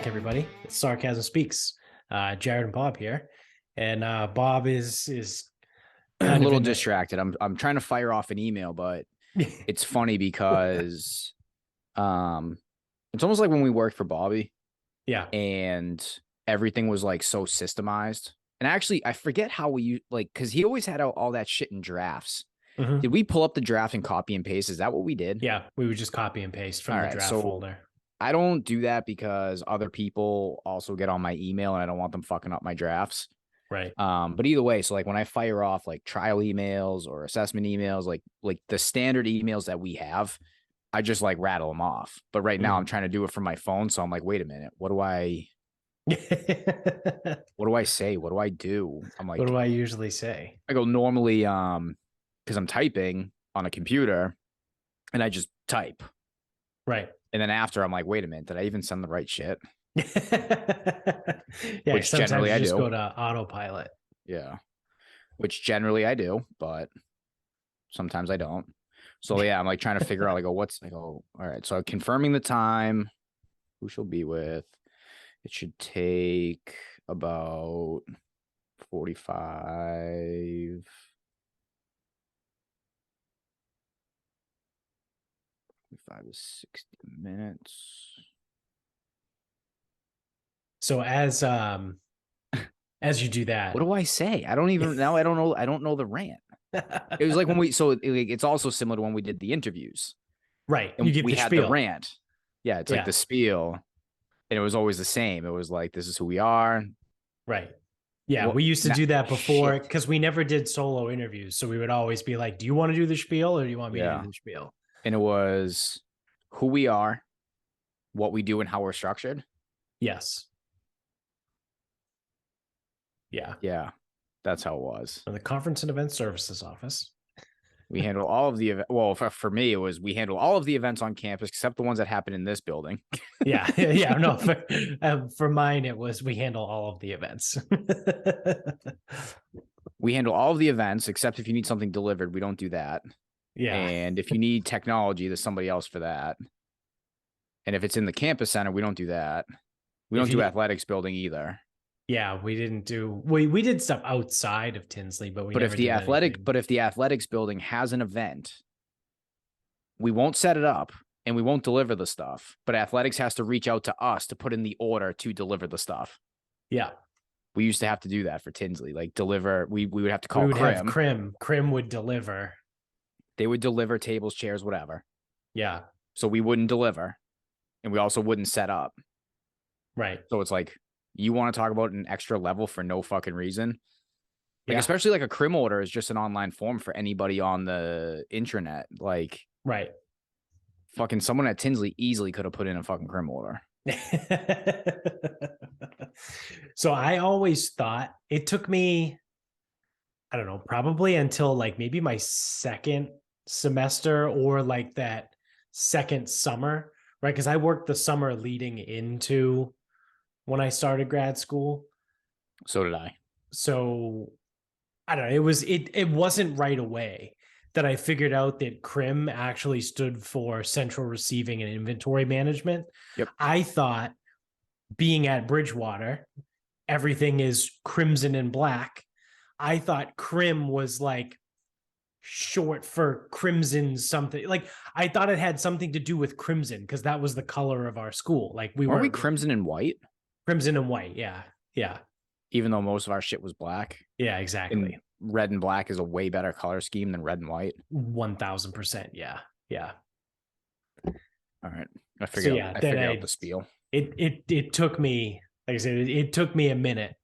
back, everybody. It's Sarcasm Speaks. Jared and Bob here, and Bob is A kind of little in distracted. I'm trying to fire off an email, but it's funny because it's almost like when we worked for Bobby yeah. and everything was like so systemized. And actually, I forget how we like because he always had all that shit in drafts. Mhm. Did we pull up the draft and copy and paste? Is that what we did? Yeah, we would just copy and paste from All the right, draft so folder. I don't do that because other people also get on my email and I don't want them fucking up my drafts. Right. But either way, so like when I fire off like trial emails or assessment emails, like the standard emails that we have, I just like rattle them off. But right now I'm trying to do it from my phone, so I'm like, wait a minute, what do I say? What do I do? I'm like, What do I usually say? I go normally because I'm typing on a computer and I just type. Right. And then after I'm like, wait a minute, did I even send the right shit? Yeah, Which sometimes generally you I just do. go to autopilot. Yeah. Which generally I do, but sometimes I don't. So yeah, I'm like trying to figure out like, all right. So confirming the time, who she'll be with. It should take about 45 to 60 minutes. So as you do that, What do I say? I don't even now. I don't know. I don't know the rant. It was like when it's also similar to when we did the interviews. right, you And give we the had the spiel. rant. Yeah, it's like Yeah. the spiel. And it was always the same. It was like, this is who we are. Right. Yeah, What we used to do that before shit. because we never did solo interviews. So we would always be like, do you want to do the spiel or do you want me to Yeah. do the spiel? And it was who we are, what we do, and how we're structured. Yes. Yeah. Yeah, that's how it was. The Conference and Event Services Office. We handle all of the well, for me, it was we handle all of the events on campus except the ones that happen in this building. Yeah. Yeah. No, for mine, it was we handle all of the events. We handle all of the events except if you need something delivered, we don't do that. Yeah. And if you need technology, there's somebody else for that. And if it's in the campus center, we don't do that. We don't do athletics building either. Yeah, we didn't do we did stuff outside of Tinsley, but if the athletics building has an event, we won't set it up and we won't deliver the stuff. But athletics has to reach out to us to put in the order to deliver the stuff. Yeah. We used to have to do that for Tinsley, like deliver. We would have to call we would Crim. Have Crim. Crim would deliver. They would deliver tables, chairs, whatever. Yeah. So we wouldn't deliver. And we also wouldn't set up. Right. So it's like, you want to talk about an extra level for no fucking reason? Like, yeah. Especially like a Crim order is just an online form for anybody on the intranet. Like, right. Fucking someone at Tinsley easily could have put in a fucking Crim order. So I always thought it took me, I don't know, probably until like maybe my second semester or like that second summer, right? Because I worked the summer leading into when I started grad school. So did I. So I don't know. It wasn't right away that I figured out that CRIM actually stood for Central Receiving and Inventory Management. Yep. I thought being at Bridgewater, everything is crimson and black. I thought CRIM was like short for crimson something. Like I thought it had something to do with crimson because that was the color of our school. Like Weren't we crimson and white? Crimson and white. Yeah. Yeah. Even though most of our shit was black. Yeah, exactly. And red and black is a way better color scheme than red and white. 1000%. Yeah. Yeah. All right. I figured out the spiel. It took me, like I said, it took me a minute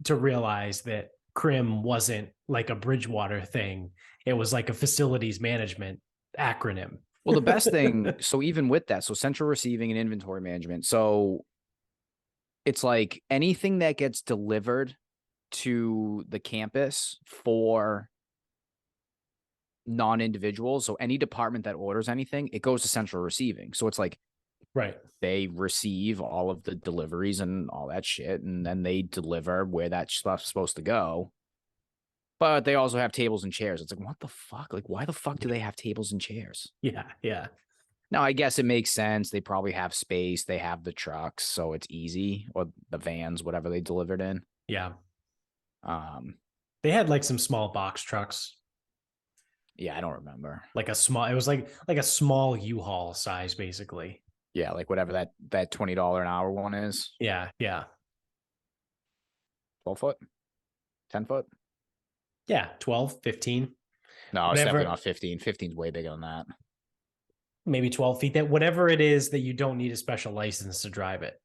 to realize that CRIM wasn't like a Bridgewater thing. It was like a facilities management acronym. Well, the best thing, so even with that, so Central Receiving and Inventory Management. So it's like anything that gets delivered to the campus for non-individuals. So any department that orders anything, it goes to Central Receiving. So it's like, right. They receive all of the deliveries and all that shit, and then they deliver where that stuff's supposed to go. But they also have tables and chairs. It's like, what the fuck? Like, why the fuck do they have tables and chairs? Yeah. Yeah. No, I guess it makes sense. They probably have space. They have the trucks, so it's easy, or the vans, whatever they delivered in. Yeah. Um, They had like some small box trucks, yeah, I don't remember. like a small, it was like a small U-Haul size, basically. Yeah, like whatever that $20 an hour one is. Yeah. Yeah. 12 foot, 10 foot. Yeah. 12, 15, No, it's definitely whatever, not 15. 15's way bigger than that. maybe 12 feet, that whatever it is that you don't need a special license to drive it.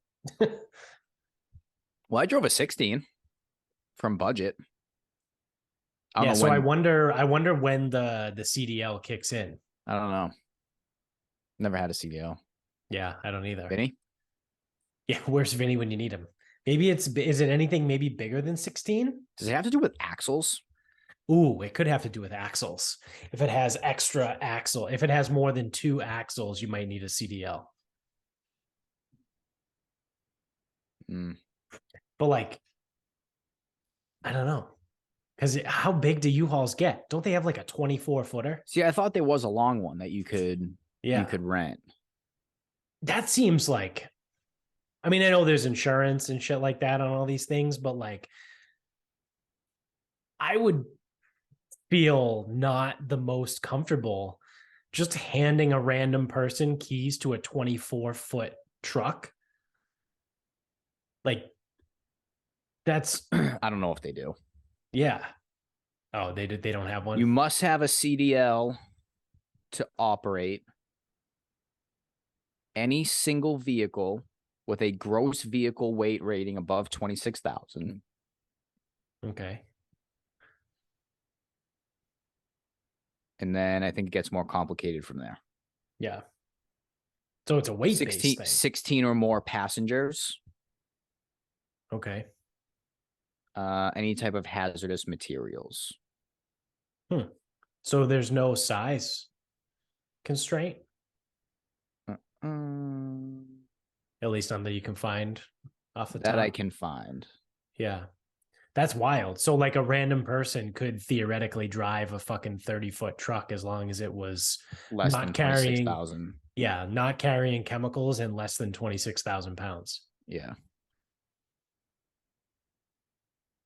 Well, I drove a 16 from budget. I don't Yeah. know So when. I wonder when the CDL kicks in. I don't know. Never had a CDL. Yeah. I don't either. Vinny? Yeah. Where's Vinny when you need him? Maybe is it anything maybe bigger than 16? Does it have to do with axles? Ooh, it could have to do with axles. If it has extra axle, if it has more than 2 axles, you might need a CDL. Mm. But like, I don't know. Because how big do U-Hauls get? Don't they have like a 24-footer? See, I thought there was a long one that you Yeah. could rent. That seems like, I mean, I know there's insurance and shit like that on all these things, but like, I would feel not the most comfortable just handing a random person keys to a 24-foot truck. Like, that's, I don't know if they do. yeah. Oh, they don't have one. You must have a CDL to operate any single vehicle with a gross vehicle weight rating above 26,000. Okay. And then I think it gets more complicated from there. Yeah. So it's a weight-based 16, thing. 16 or more passengers. Okay. Any type of hazardous materials. So there's no size constraint, Um, at least none that you can find off the that top. I can find. Yeah. That's wild. So like a random person could theoretically drive a fucking 30-foot truck as long as it was Less not than carrying 26,000. Yeah, not carrying chemicals and less than 26,000 pounds. Yeah.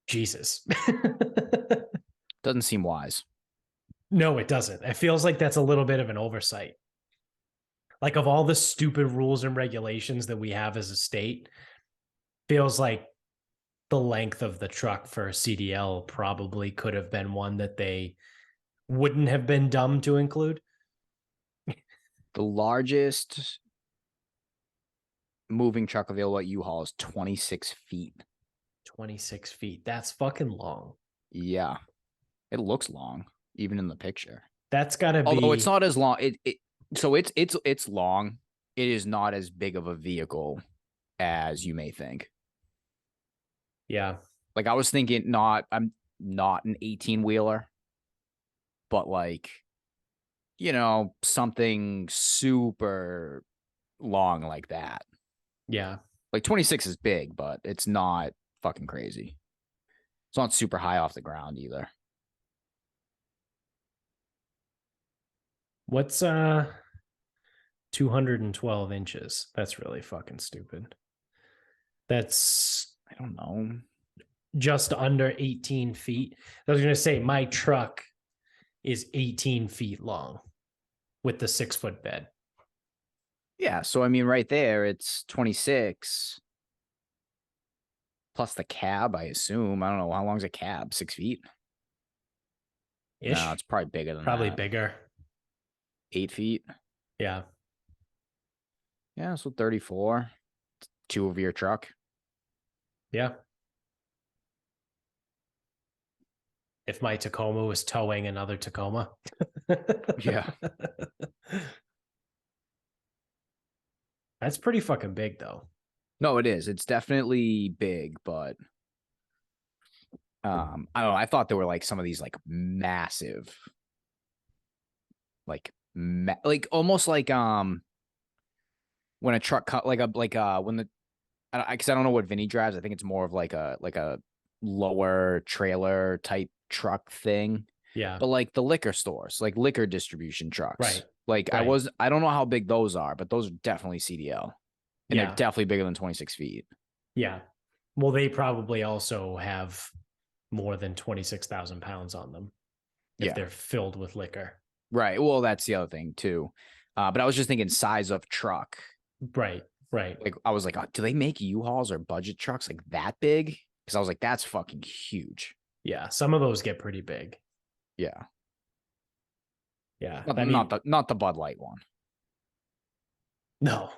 Jesus. Doesn't seem wise. No, it doesn't. It feels like that's a little bit of an oversight. Like, of all the stupid rules and regulations that we have as a state, feels like the length of the truck for CDL probably could have been one that they wouldn't have been dumb to include. The largest moving truck available at U-Haul is 26 feet. 26 feet. That's fucking long. Yeah. It looks long, even in the picture. That's got to be. Although it's not as long. So it's long. It is not as big of a vehicle as you may think. Yeah. Like I was thinking I'm not an 18-wheeler, but like, something super long like that. Yeah. Like 26 is big, but it's not fucking crazy. It's not super high off the ground either. What's 212 inches? That's really fucking stupid. That's I don't know. just under 18 feet. I was going to say my truck is 18 feet long with the 6-foot bed. Yeah, so I mean, right there, it's 26 plus the cab, I assume. I don't know. How long's a cab? 6 feet? Ish. No, it's probably bigger than Probably that. bigger. 8 feet. Yeah. Yeah, so 34. 2 of your truck. Yeah. If my Tacoma was towing another Tacoma. Yeah. That's pretty fucking big, though. No, it is. It's definitely big, but I don't know. I thought there were like some of these like massive, like almost like when a truck cut when the because I don't know what Vinny drives. I think it's more of like a lower trailer type truck thing. Yeah. But like the liquor stores, like liquor distribution trucks. Right. Like Right. I don't know how big those are, but those are definitely CDL. And they're Yeah. definitely bigger than 26 feet. Yeah. Well, they probably also have more than 26,000 pounds on them if Yeah. they're filled with liquor. Right. Well, that's the other thing too. But I was just thinking size of truck. Right. Right. Like I was like, oh, do they make U-Hauls or budget trucks like that big? Because I was like, that's fucking huge. Yeah. Some of those get pretty big. Yeah. Yeah. Not, I not mean, the not the Bud Light one. no.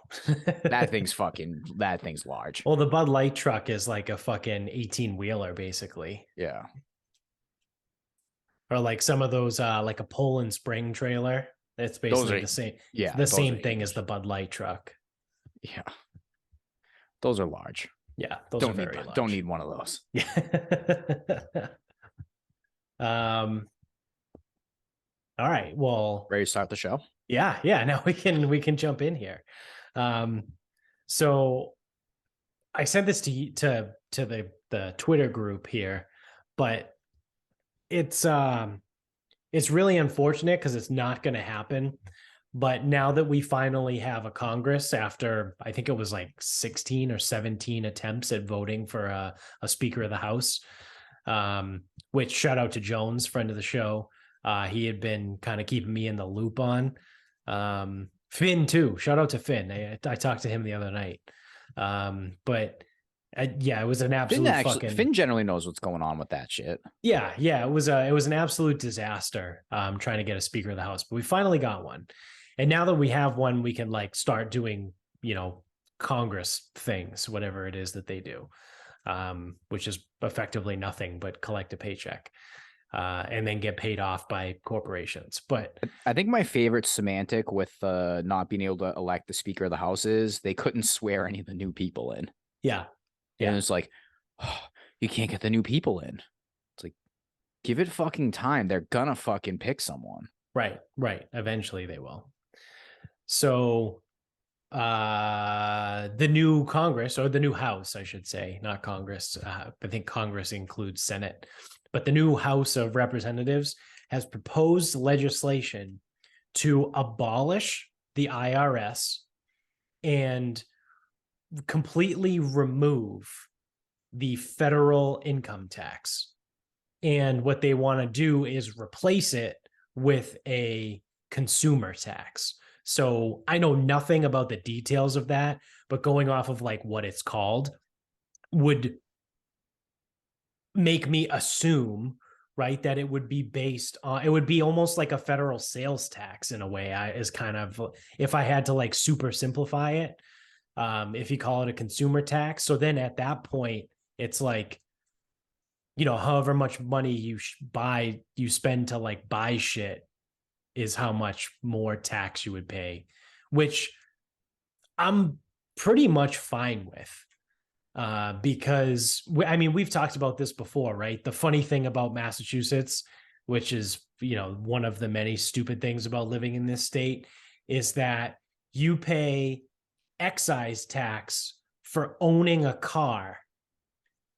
That thing's large. Well, the Bud Light truck is like a fucking 18 wheeler, basically. Yeah. Or like some of those, like a Poland Spring trailer. It's Those basically are the those are same thing as huge. the Bud Light truck. Yeah. Those are large. Yeah. Those are very Don't large. need one of those. Yeah. um, all right. Well, Ready to start the show? yeah, yeah. Now we can jump in here. So I sent this to the Twitter group here, but it's really unfortunate because it's not going to happen. But now that we finally have a Congress after I think it was like 16 or 17 attempts at voting for a Speaker of the House, which shout out to Jones, friend of the show. He had been kind of keeping me in the loop on. Finn too. Shout out to Finn. I talked to him the other night. But yeah, it was an absolute Finn generally knows what's going on with that shit. Yeah, it was an absolute disaster trying to get a Speaker of the House, but we finally got one. And now that we have one, we can like start doing, Congress things, whatever it is that they do, which is effectively nothing but collect a paycheck and then get paid off by corporations. But I think my favorite semantic with not being able to elect the Speaker of the House is they couldn't swear any of the new people in. yeah, And it's like, oh, you can't get the new people in. It's like, give it fucking time. They're gonna fucking pick someone. right. Eventually they will. So the new Congress, or the new House, I should say, not Congress. I think Congress includes Senate, but the new House of Representatives has proposed legislation to abolish the IRS and completely remove the federal income tax. And what they want to do is replace it with a consumer tax. So I know nothing about the details of that, but going off of like what it's called would make me assume, right, that it would be based on, it would be almost like a federal sales tax in a way. Is kind of, if I had to like super simplify it, if you call it a consumer tax. So then at that point, it's like, however much money you spend to like buy shit is how much more tax you would pay, which I'm pretty much fine with. Because we've talked about this before, right? The funny thing about Massachusetts, which is, one of the many stupid things about living in this state, is that you pay excise tax for owning a car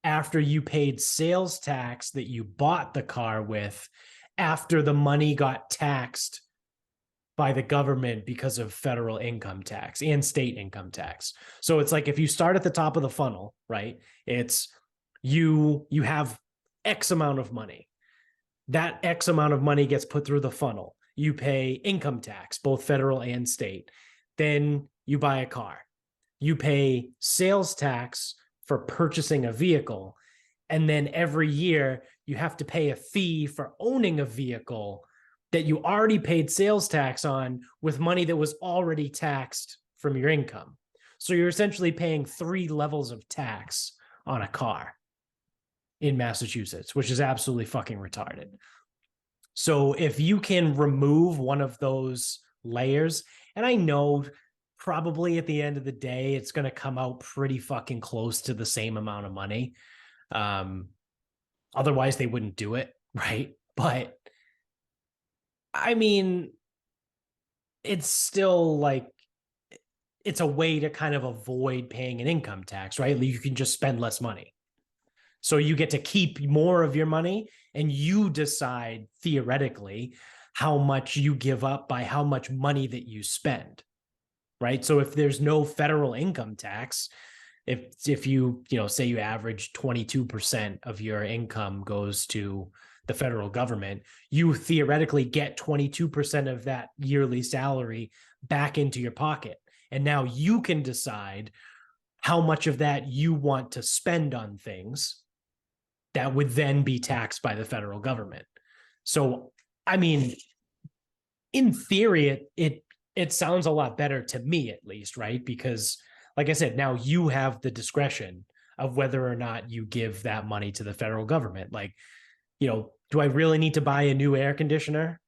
after you paid sales tax that you bought the car with after the money got taxed by the government because of federal income tax and state income tax. So it's like if you start at the top of the funnel, right? It's you have X amount of money. That X amount of money gets put through the funnel. You pay income tax, both federal and state. Then you buy a car. You pay sales tax for purchasing a vehicle. And then every year you have to pay a fee for owning a vehicle that you already paid sales tax on with money that was already taxed from your income. So you're essentially paying 3 levels of tax on a car in Massachusetts, which is absolutely fucking retarded. So if you can remove one of those layers, and I know probably at the end of the day, it's going to come out pretty fucking close to the same amount of money. Otherwise, they wouldn't do it, right? But it's still like, it's a way to kind of avoid paying an income tax, right? You can just spend less money. So you get to keep more of your money and you decide theoretically how much you give up by how much money that you spend, right? So if there's no federal income tax, if you say you average 22% of your income goes to the federal government, you theoretically get 22% of that yearly salary back into your pocket. And now you can decide how much of that you want to spend on things that would then be taxed by the federal government. So, I mean, in theory, it sounds a lot better to me, at least, right? Because, like I said, now you have the discretion of whether or not you give that money to the federal government. Like, do I really need to buy a new air conditioner?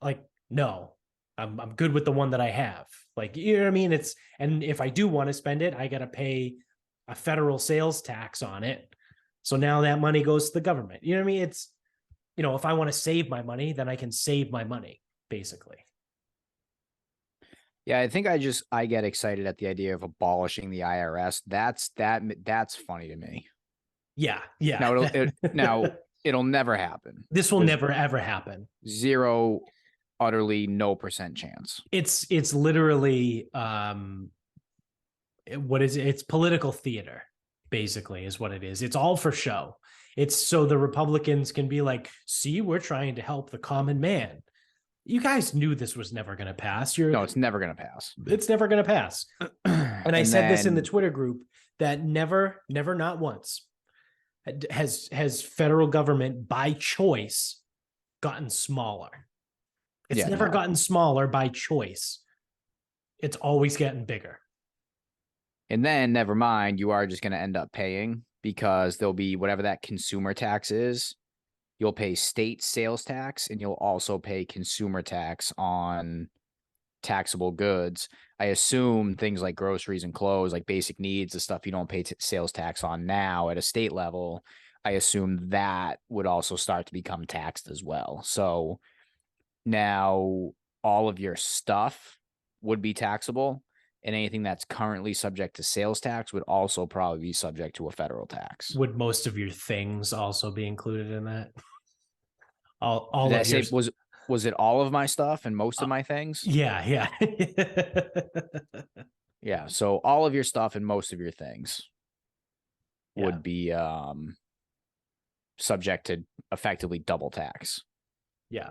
Like, no, I'm good with the one that I have. Like, you know what I mean? And if I do want to spend it, I got to pay a federal sales tax on it. So now that money goes to the government. You know what I mean? It's, if I want to save my money, then I can save my money, basically. Yeah, I think I get excited at the idea of abolishing the IRS. That's funny to me. Yeah, Now yeah. it'll never happen. This will There's never ever happen. zero, utterly no percent chance. It's literally what is it? It's political theater, basically, is what it is. It's all for show. It's so the Republicans can be like, see, we're trying to help the common man. You guys knew this was never going to pass. No, it's never going to pass. It's never going to pass. And I said this in the then, Twitter group that never, not once has federal government by choice gotten smaller. It's yeah, never no. gotten smaller by choice. It's always getting bigger. And then never mind, you are just going to end up paying because there'll be whatever that consumer tax is. You'll pay state sales tax and you'll also pay consumer tax on taxable goods. I assume things like groceries and clothes, like basic needs, the stuff you don't pay sales tax on now at a state level, I assume that would also start to become taxed as well. So now all of your stuff would be taxable, and anything that's currently subject to sales tax would also probably be subject to a federal tax. Would most of your things also be included in that? All Did I of your say was it all of my stuff and most of my things? yeah, yeah. Yeah, so all of your stuff and most of your things Yeah. would be subject to effectively double tax. Yeah.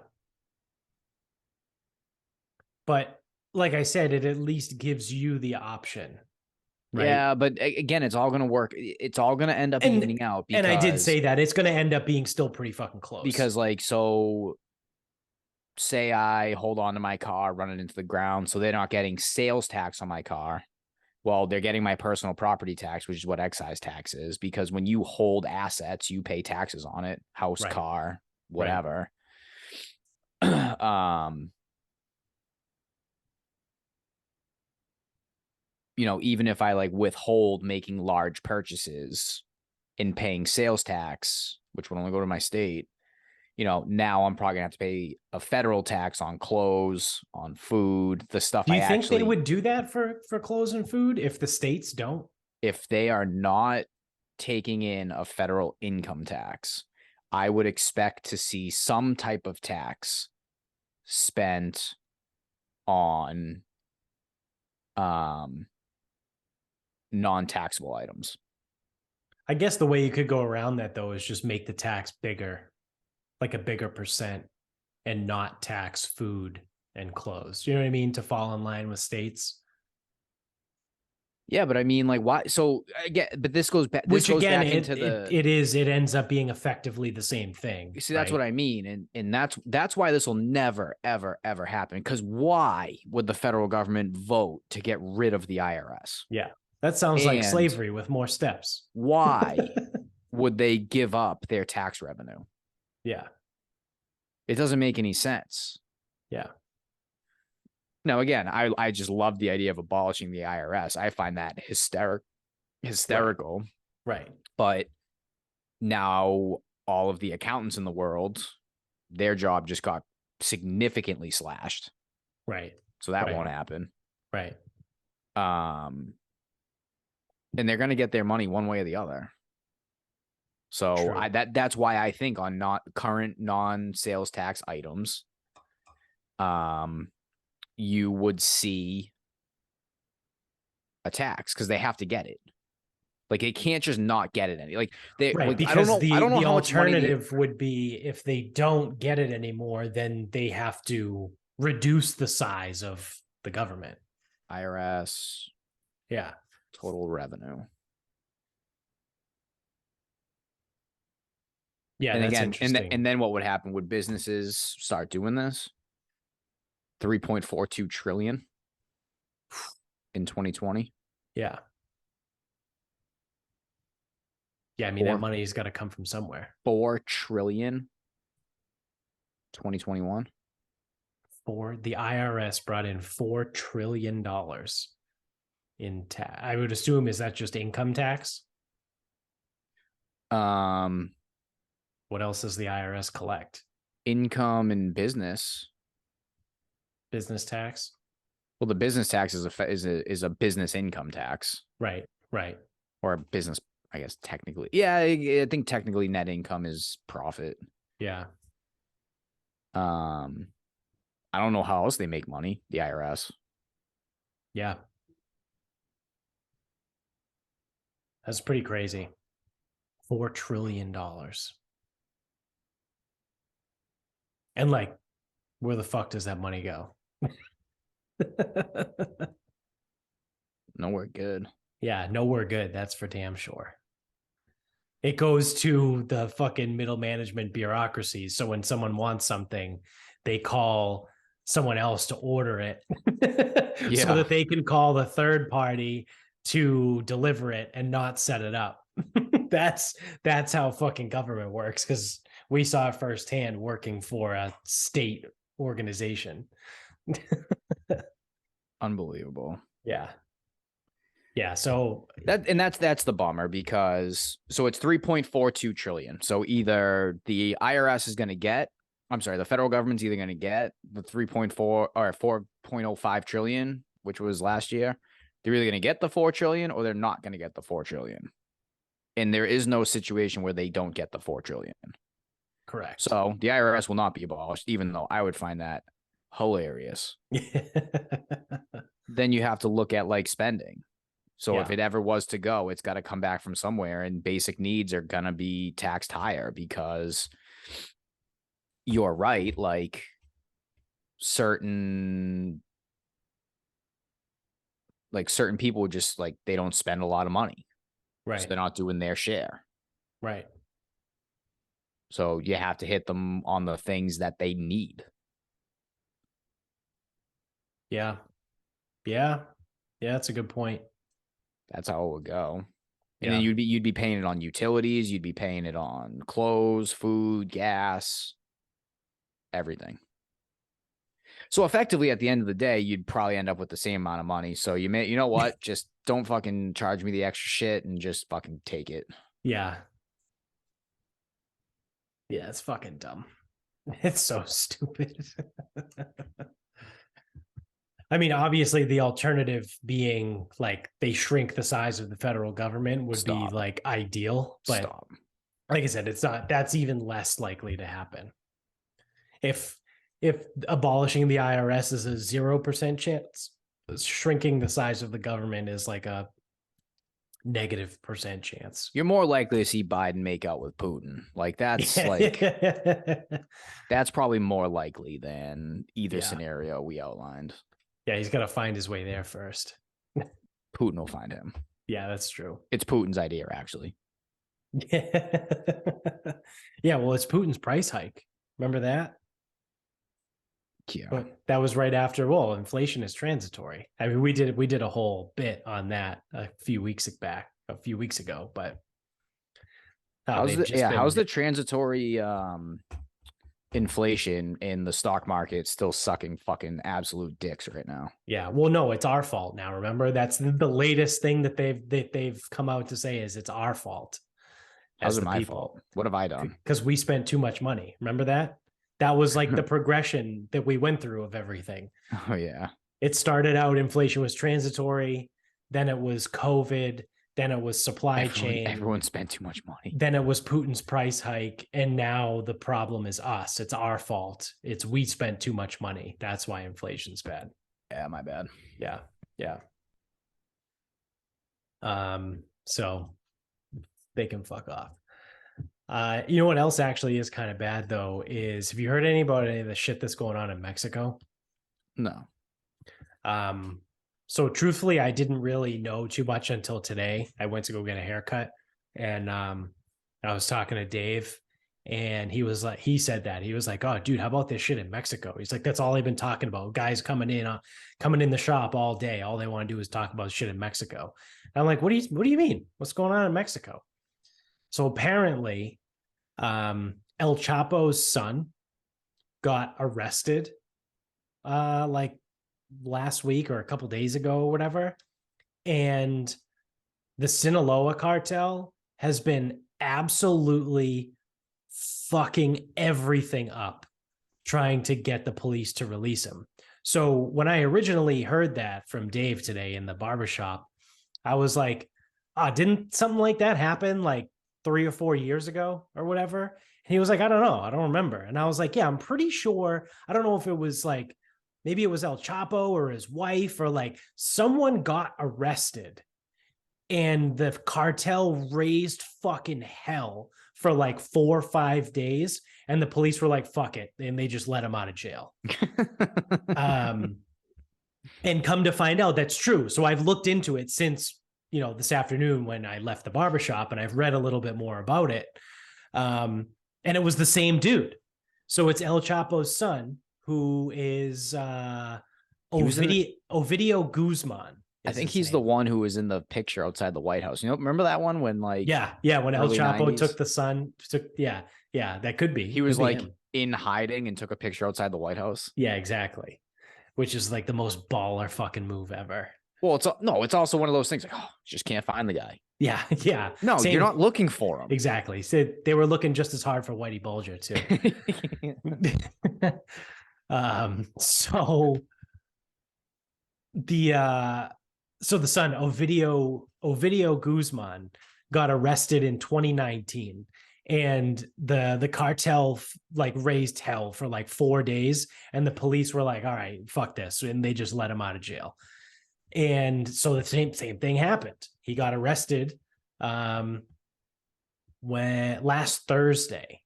But like I said, it at least gives you the option, right? Yeah, but again, it's all going to work. It's all going to end up evening out because, and I did say that it's going to end up being still pretty fucking close. Because like, so say I hold on to my car, run it into the ground, so they're not getting sales tax on my car. Well, they're getting my personal property tax, which is what excise tax is, because when you hold assets, you pay taxes on it, house, right. car, whatever. Right. Even if I like withhold making large purchases and paying sales tax, which would only go to my state, now I'm probably gonna have to pay a federal tax on clothes, on food, the stuff Do you I think actually they would do that for clothes and food if the states don't? If they are not taking in a federal income tax, I would expect to see some type of tax spent on non-taxable items. I guess the way you could go around that, though, is just make the tax bigger, like a bigger percent, and not tax food and clothes. You know what I mean? To fall in line with states. Yeah, but I mean, like, why? So again, but this goes back. Which again, it ends up being effectively the same thing. See, that's what I mean, and that's why this will never, ever, ever happen. Because why would the federal government vote to get rid of the IRS? Yeah, that sounds like slavery with more steps. Why would they give up their tax revenue? Yeah, it doesn't make any sense. Yeah. Now, again, I just love the idea of abolishing the IRS. I find that hysterical. Right. But now all of the accountants in the world, their job just got significantly slashed. Right. So that won't happen. Right. And they're going to get their money one way or the other. So that's why I think on not current non-sales tax items, you would see a tax because they have to get it. Like it can't just not get it any. Like they Right, like because I don't know the how much money the alternative would be if they don't get it anymore, then they have to reduce the size of the government. IRS Yeah. total revenue. Yeah, And that's again, interesting. and then what would happen? Would businesses start doing this? 3.42 trillion in 2020. Yeah. Yeah, I mean that money's got to come from somewhere. 4 trillion 2021. The IRS brought in $4 trillion in tax. I would assume, is that just income tax? What else does the IRS collect? Income and business. Business tax. Well, the business tax is a business income tax. Right. Right. Or a business, I guess technically. Yeah, I think technically net income is profit. Yeah. I don't know how else they make money, the IRS. Yeah. That's pretty crazy. $4 trillion. And like, where the fuck does that money go? Nowhere good. Yeah, nowhere good. That's for damn sure. It goes to the fucking middle management bureaucracy. So when someone wants something, they call someone else to order it so Yeah. that they can call the third party to deliver it and not set it up. that's how fucking government works, because we saw it firsthand working for a state organization. Unbelievable. Yeah. Yeah. So that's the bummer because so it's 3.42 trillion. So either the IRS is going to get, I'm sorry, the federal government's either going to get the 3.4 or 4.05 trillion, which was last year. They're either going to get the 4 trillion or they're not going to get the 4 trillion. And there is no situation where they don't get the 4 trillion. correct. So the IRS will not be abolished, even though I would find that hilarious. Then you have to look at like spending. So if it ever was to go, it's got to come back from somewhere, and basic needs are going to be taxed higher because you're right. Like certain people just like, they don't spend a lot of money. Right. So they're not doing their share. Right. So you have to hit them on the things that they need. Yeah. Yeah. Yeah. That's a good point. That's how it would go. And Yeah. then you'd be paying it on utilities, you'd be paying it on clothes, food, gas, everything. So effectively, at the end of the day, you'd probably end up with the same amount of money. So you know what? Just don't fucking charge me the extra shit and just fucking take it. Yeah. Yeah, it's fucking dumb. It's so stupid. I mean, obviously, the alternative being like they shrink the size of the federal government would be like ideal. But like I said, it's not, that's even less likely to happen. If abolishing the IRS is a 0% chance, shrinking the size of the government is like a -% chance. You're more likely to see Biden make out with Putin. Like that's like that's probably more likely than either scenario we outlined. Yeah, he's got to find his way there first. Putin will find him. Yeah, that's true. It's Putin's idea, actually. Yeah, well, it's Putin's price hike. Remember that? Yeah. But that was right after, well, inflation is transitory. I mean, we did a whole bit on that a few weeks ago, but how's the transitory inflation in the stock market still sucking fucking absolute dicks right now? Yeah, well, no, it's our fault now. Remember, that's the latest thing that they've come out to say is it's our fault. How's it my fault? What have I done? Because we spent too much money. Remember that? That was like the progression that we went through of everything. Oh yeah. It started out, inflation was transitory. Then it was COVID. then it was supply chain, Everyone spent too much money. then it was Putin's price hike, and now the problem is us. It's our fault. It's we spent too much money. That's why inflation's bad. Yeah, my bad. Yeah. Yeah. So they can fuck off. You know what else actually is kind of bad though is, have you heard about any of the shit that's going on in Mexico? No. So truthfully, I didn't really know too much until today. I went to go get a haircut, and I was talking to Dave, and he was like, he said that he was like, "Oh, dude, how about this shit in Mexico?" He's like, "That's all they've been talking about. Guys coming in the shop all day. All they want to do is talk about shit in Mexico." And I'm like, "What do you mean? What's going on in Mexico?" So apparently, El Chapo's son got arrested, like last week or a couple days ago or whatever, and the Sinaloa cartel has been absolutely fucking everything up trying to get the police to release him. So when I originally heard that from Dave today in the barbershop, I was like, didn't something like that happen like 3 or 4 years ago or whatever? And he was like, I don't know. I don't remember. And I was like, yeah, I'm pretty sure. I don't know if it was like, maybe it was El Chapo or his wife, or like someone got arrested and the cartel raised fucking hell for like 4 or 5 days. And the police were like, fuck it. And they just let him out of jail. And come to find out that's true. So I've looked into it since, this afternoon when I left the barbershop, and I've read a little bit more about it. And it was the same dude. So it's El Chapo's son, who is Ovidio Guzman. I think he's the one who was in the picture outside the White House. Remember that one when when El Chapo 90s? took the son, that could be. He was like in hiding and took a picture outside the White House. Yeah, exactly. Which is like the most baller fucking move ever. Well, it's also one of those things like, oh, just can't find the guy. Yeah, yeah. No, you're not looking for him. Exactly. So they were looking just as hard for Whitey Bulger too. So the son Ovidio Guzman got arrested in 2019, and the cartel like raised hell for like 4 days, and the police were like, all right, fuck this, and they just let him out of jail. And so the same thing happened. He got arrested when last Thursday,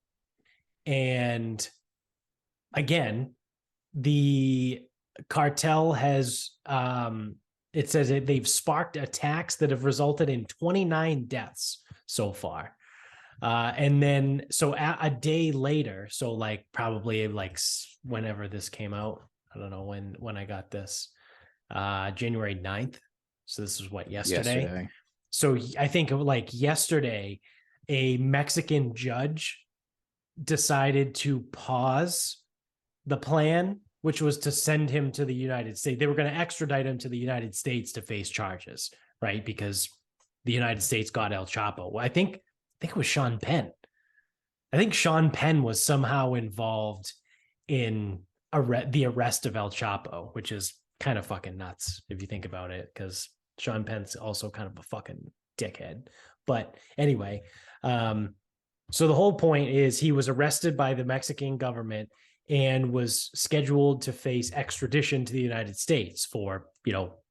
and again, the cartel has it says they've sparked attacks that have resulted in 29 deaths so far. And then so a day later, so like probably like whenever this came out, I don't know when I got this, January 9th. So this is what, yesterday? So I think like yesterday, a Mexican judge decided to pause the plan, which was to send him to the United States. They were going to extradite him to the United States to face charges, right? Because the United States got El Chapo. Well, I think it was Sean Penn. I think Sean Penn was somehow involved in the arrest of El Chapo, which is kind of fucking nuts if you think about it, because Sean Penn's also kind of a fucking dickhead. But anyway, so the whole point is he was arrested by the Mexican government and was scheduled to face extradition to the United States for,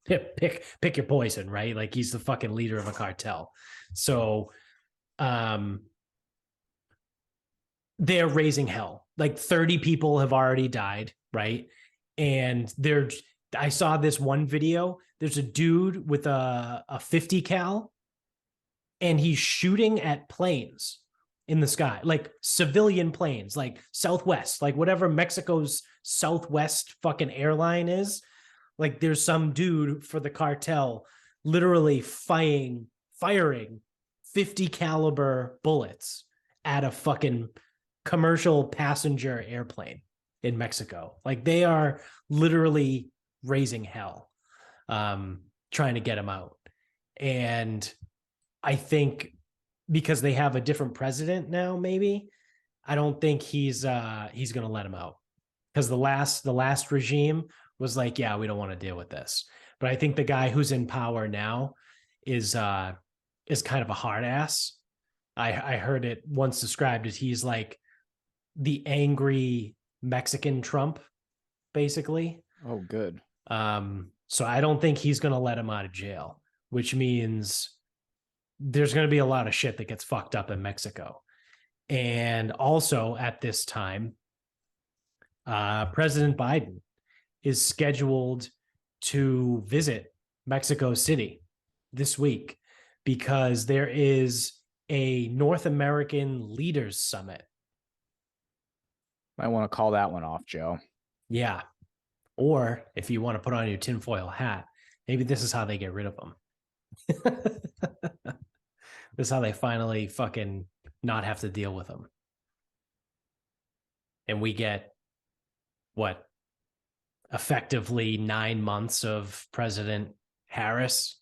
pick your poison, right? Like he's the fucking leader of a cartel. So they're raising hell. Like 30 people have already died, right? And I saw this one video. There's a dude with a 50 cal, and he's shooting at planes in the sky, like civilian planes, like Southwest, like whatever Mexico's Southwest fucking airline is. Like there's some dude for the cartel literally firing 50 caliber bullets at a fucking commercial passenger airplane in Mexico. Like they are literally raising hell, trying to get him out. And I think because they have a different president now, maybe, I don't think he's going to let him out, because the last regime was like, yeah, we don't want to deal with this. But I think the guy who's in power now is is kind of a hard ass. I heard it once described as he's like the angry Mexican Trump, basically. Oh, good. So I don't think he's going to let him out of jail, which means there's going to be a lot of shit that gets fucked up in Mexico. And also at this time, President Biden is scheduled to visit Mexico City this week because there is a North American Leaders Summit. Might want to call that one off, Joe. Yeah. Or if you want to put on your tinfoil hat, maybe this is how they get rid of them. This is how they finally fucking not have to deal with them. And we get what? Effectively 9 months of President Harris.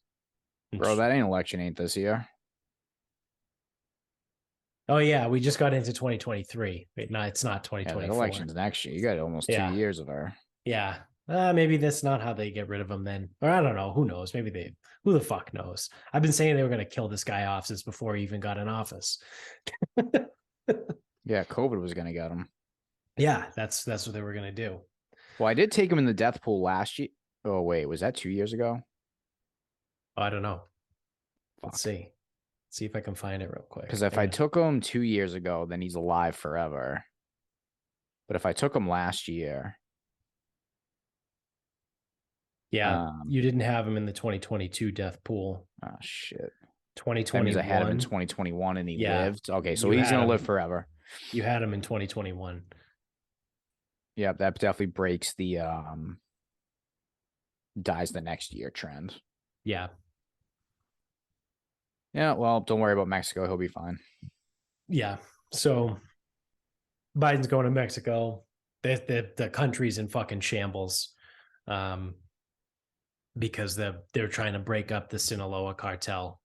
Bro, that election ain't this year. Oh, yeah. We just got into 2023. Wait, no, it's not 2024. Yeah, that election's next year. You got almost 2 years of her. Yeah. Maybe that's not how they get rid of him then. Or I don't know. Who knows? Maybe who the fuck knows? I've been saying they were going to kill this guy off since before he even got in office. Yeah, COVID was going to get him. Yeah, that's what they were going to do. Well, I did take him in the death pool last year. Oh, wait, was that 2 years ago? I don't know. Let's see. See if I can find it real quick. Because if I took him 2 years ago, then he's alive forever. But if I took him last year. Yeah, you didn't have him in the 2022 death pool. Oh, shit. 2021. That means I had him in 2021 and he lived. Okay, so he's going to live forever. You had him in 2021. Yeah, that definitely breaks the dies the next year trend. Yeah. Yeah, well, don't worry about Mexico. He'll be fine. Yeah. So Biden's going to Mexico. The country's in fucking shambles. Because they're trying to break up the Sinaloa cartel,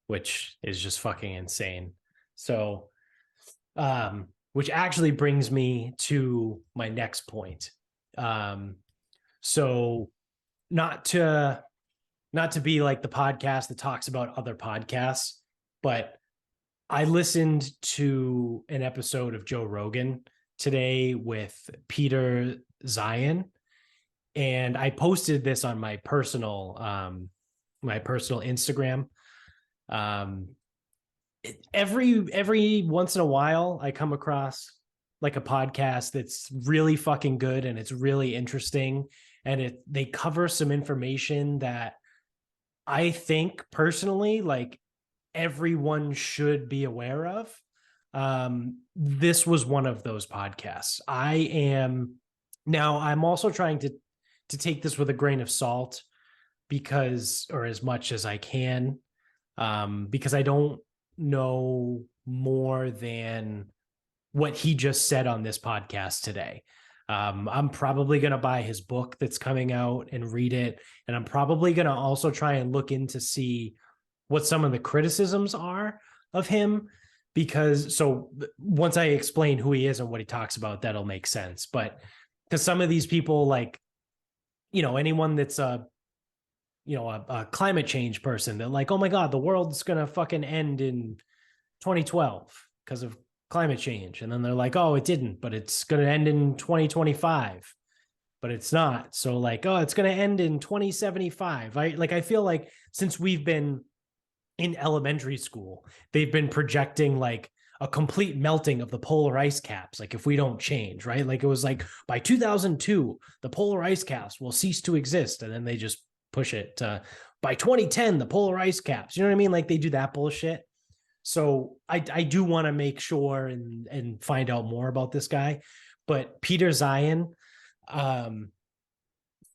which is just fucking insane. So, which actually brings me to my next point. So not to be like the podcast that talks about other podcasts, but I listened to an episode of Joe Rogan today with Peter Zion. And I posted this on my personal Instagram. Every once in a while, I come across like a podcast that's really fucking good and it's really interesting, and they cover some information that I think personally, like everyone should be aware of. This was one of those podcasts. I'm also trying to take this with a grain of salt or as much as I can, because I don't know more than what he just said on this podcast today. I'm probably going to buy his book that's coming out and read it. And I'm probably going to also try and look into see what some of the criticisms are of him, because once I explain who he is and what he talks about, that'll make sense. But because some of these people, like, anyone that's a climate change person, they're like, oh my God, the world's going to fucking end in 2012 because of climate change. And then they're like, oh, it didn't, but it's going to end in 2025, but it's not. So like, oh, it's going to end in 2075. I feel like since we've been in elementary school, they've been projecting like a complete melting of the polar ice caps. Like if we don't change, right? Like it was like by 2002, the polar ice caps will cease to exist. And then they just push it to by 2010, the polar ice caps, you know what I mean? Like they do that bullshit. So I do want to make sure and find out more about this guy, but Peter Zion,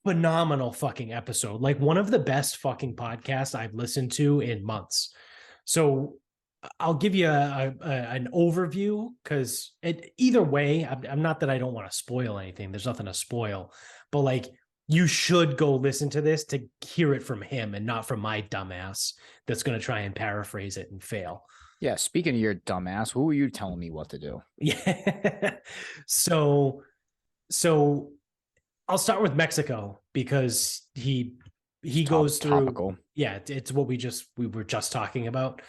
phenomenal fucking episode. Like one of the best fucking podcasts I've listened to in months. So I'll give you an overview, because either way, I'm not that I don't want to spoil anything. There's nothing to spoil, but like you should go listen to this to hear it from him and not from my dumbass that's going to try and paraphrase it and fail. Yeah. Speaking of your dumbass, who are you telling me what to do? Yeah. So I'll start with Mexico because he he goes through, topical. yeah, it's what we were just talking about.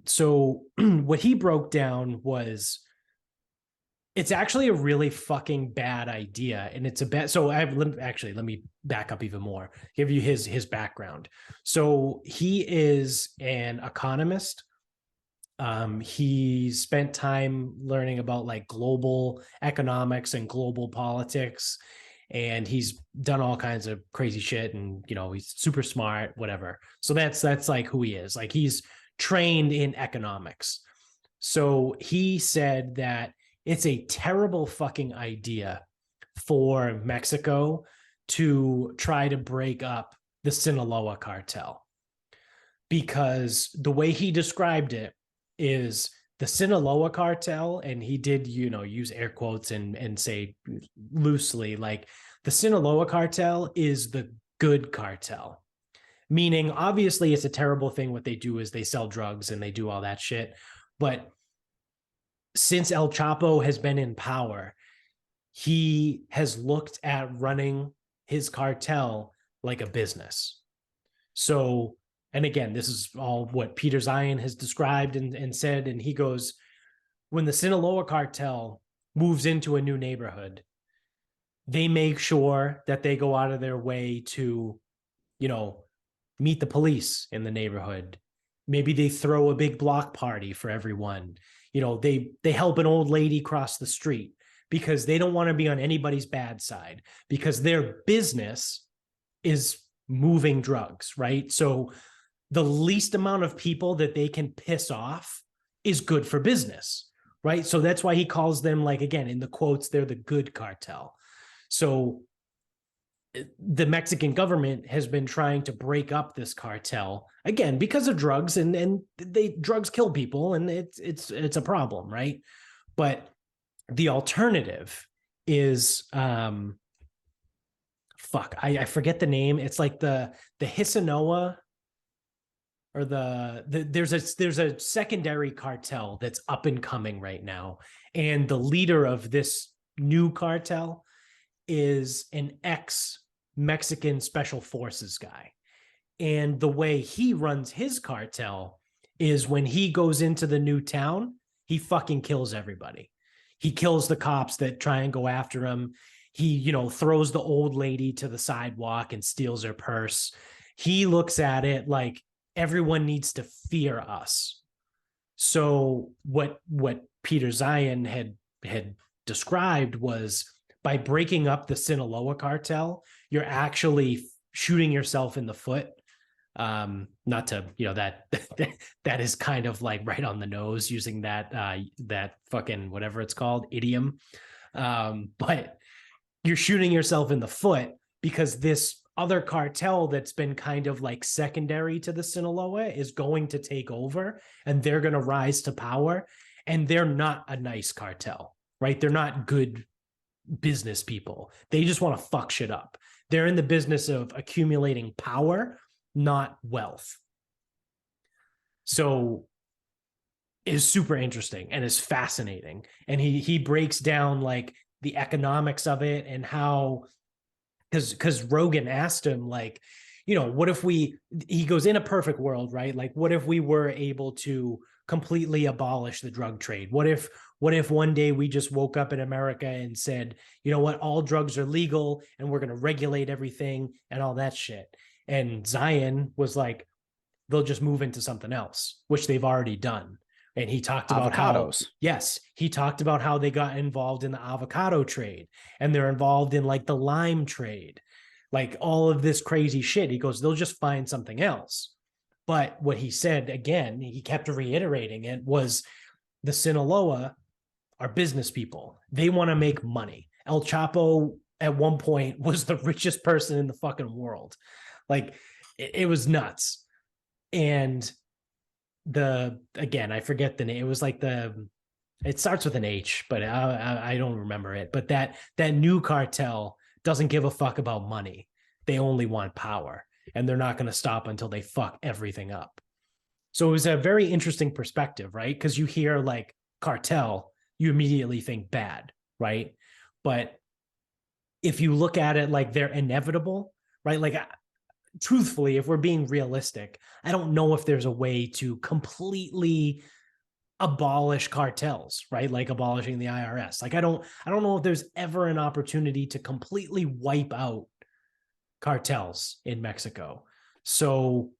So what he broke down was, it's actually a really fucking bad idea, and it's a bad. So actually, let me back up even more, give you his background. So he is an economist. He spent time learning about like global economics and global politics, and he's done all kinds of crazy shit, and he's super smart, whatever. So that's like who he is. Like, he's trained in economics. So he said that it's a terrible fucking idea for Mexico to try to break up the Sinaloa cartel, because the way he described it is the Sinaloa cartel, and he did, use air quotes and say loosely, like, the Sinaloa cartel is the good cartel. Meaning, obviously, it's a terrible thing. What they do is they sell drugs and they do all that shit. But since El Chapo has been in power, he has looked at running his cartel like a business. So, and again, this is all what Peter Zion has described and said. And he goes, when the Sinaloa cartel moves into a new neighborhood, they make sure that they go out of their way to, meet the police in the neighborhood. Maybe they throw a big block party for everyone. They help an old lady cross the street because they don't want to be on anybody's bad side, because their business is moving drugs, right? So the least amount of people that they can piss off is good for business, right? So that's why he calls them, like, again, in the quotes, they're the good cartel. So the Mexican government has been trying to break up this cartel, again, because of drugs, and drugs kill people, and it's a problem, right? But the alternative is I forget the name. It's like the Hisanoa, or there's a secondary cartel that's up and coming right now, and the leader of this new cartel is an ex-Mexican special forces guy. And the way he runs his cartel is, when he goes into the new town, he fucking kills everybody. He kills the cops that try and go after him. He, throws the old lady to the sidewalk and steals her purse. He looks at it like everyone needs to fear us. So what Peter Zion had described was, by breaking up the Sinaloa cartel, you're actually shooting yourself in the foot. Not to, that is kind of like right on the nose, using that fucking whatever it's called, idiom. But you're shooting yourself in the foot, because this other cartel that's been kind of like secondary to the Sinaloa is going to take over, and they're going to rise to power. And they're not a nice cartel, right? They're not good business people. They just want to fuck shit up. They're in the business of accumulating power, not wealth. So it is super interesting and is fascinating. And he breaks down like the economics of it, and how, because Rogan asked him, like, what if he goes, in a perfect world, right? Like, what if we were able to completely abolish the drug trade? What if one day we just woke up in America and said, you know what, all drugs are legal, and we're going to regulate everything and all that shit? And Zion was like, they'll just move into something else, which they've already done. And he talked about Avocados. he talked about how they got involved in the avocado trade, and they're involved in like the lime trade, like all of this crazy shit. He goes, they'll just find something else. But what he said, again, he kept reiterating it, was the Sinaloa are business people. They want to make money. El Chapo at one point was the richest person in the fucking world. Like, it was nuts. And again, I forget the name. It was like it starts with an H, but I don't remember it. But that new cartel doesn't give a fuck about money. They only want power, and they're not going to stop until they fuck everything up. So it was a very interesting perspective, right? Because you hear like cartel, you immediately think bad, right? But if you look at it like they're inevitable, right? Like, truthfully, if we're being realistic, I don't know if there's a way to completely abolish cartels, right? Like abolishing the IRS. Like I don't know if there's ever an opportunity to completely wipe out cartels in Mexico. So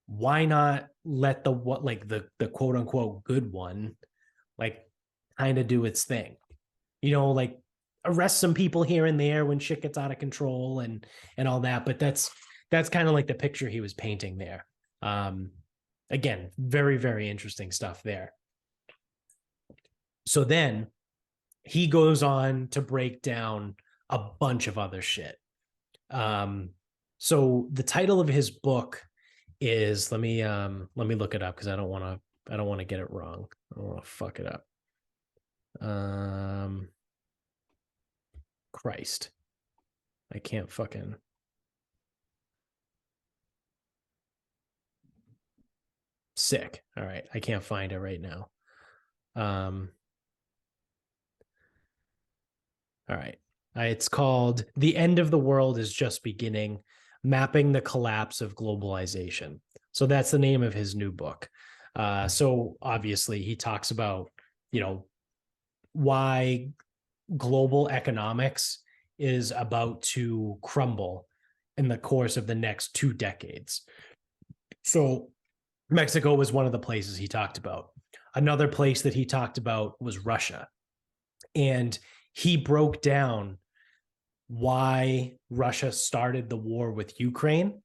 why not let the what like the quote unquote good one like kind of do its thing? Like arrest some people here and there when shit gets out of control and all that. But that's kind of like the picture he was painting there. Um, Again, very, very interesting stuff there. So then he goes on to break down a bunch of other shit. Um, so the title of his book is let me look it up because I don't want to get it wrong. I don't want to fuck it up. Christ. I can't fucking sick. All right. I can't find it right now. All right. It's called The End of the World is Just Beginning, Mapping the Collapse of Globalization. So that's the name of his new book. So obviously he talks about, why global economics is about to crumble in the course of the next 2 decades. So Mexico was one of the places he talked about. Another place that he talked about was Russia. And he broke down why Russia started the war with Ukraine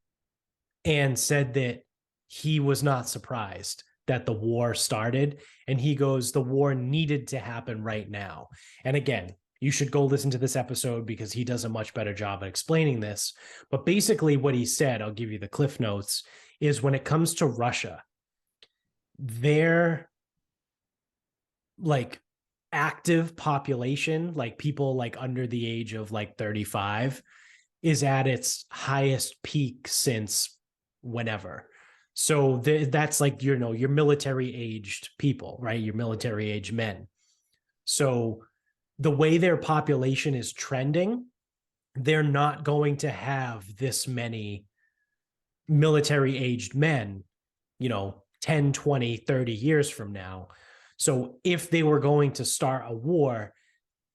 and said that he was not surprised that the war started. And he goes, the war needed to happen right now. And again, you should go listen to this episode because he does a much better job at explaining this. But basically, what he said, I'll give you the cliff notes, is when it comes to Russia, their like active population, like people like under the age of like 35, is at its highest peak since whenever. So that's like, your military aged people, right? Your military aged men. So the way their population is trending, they're not going to have this many military aged men, 10, 20, 30 years from now. So if they were going to start a war,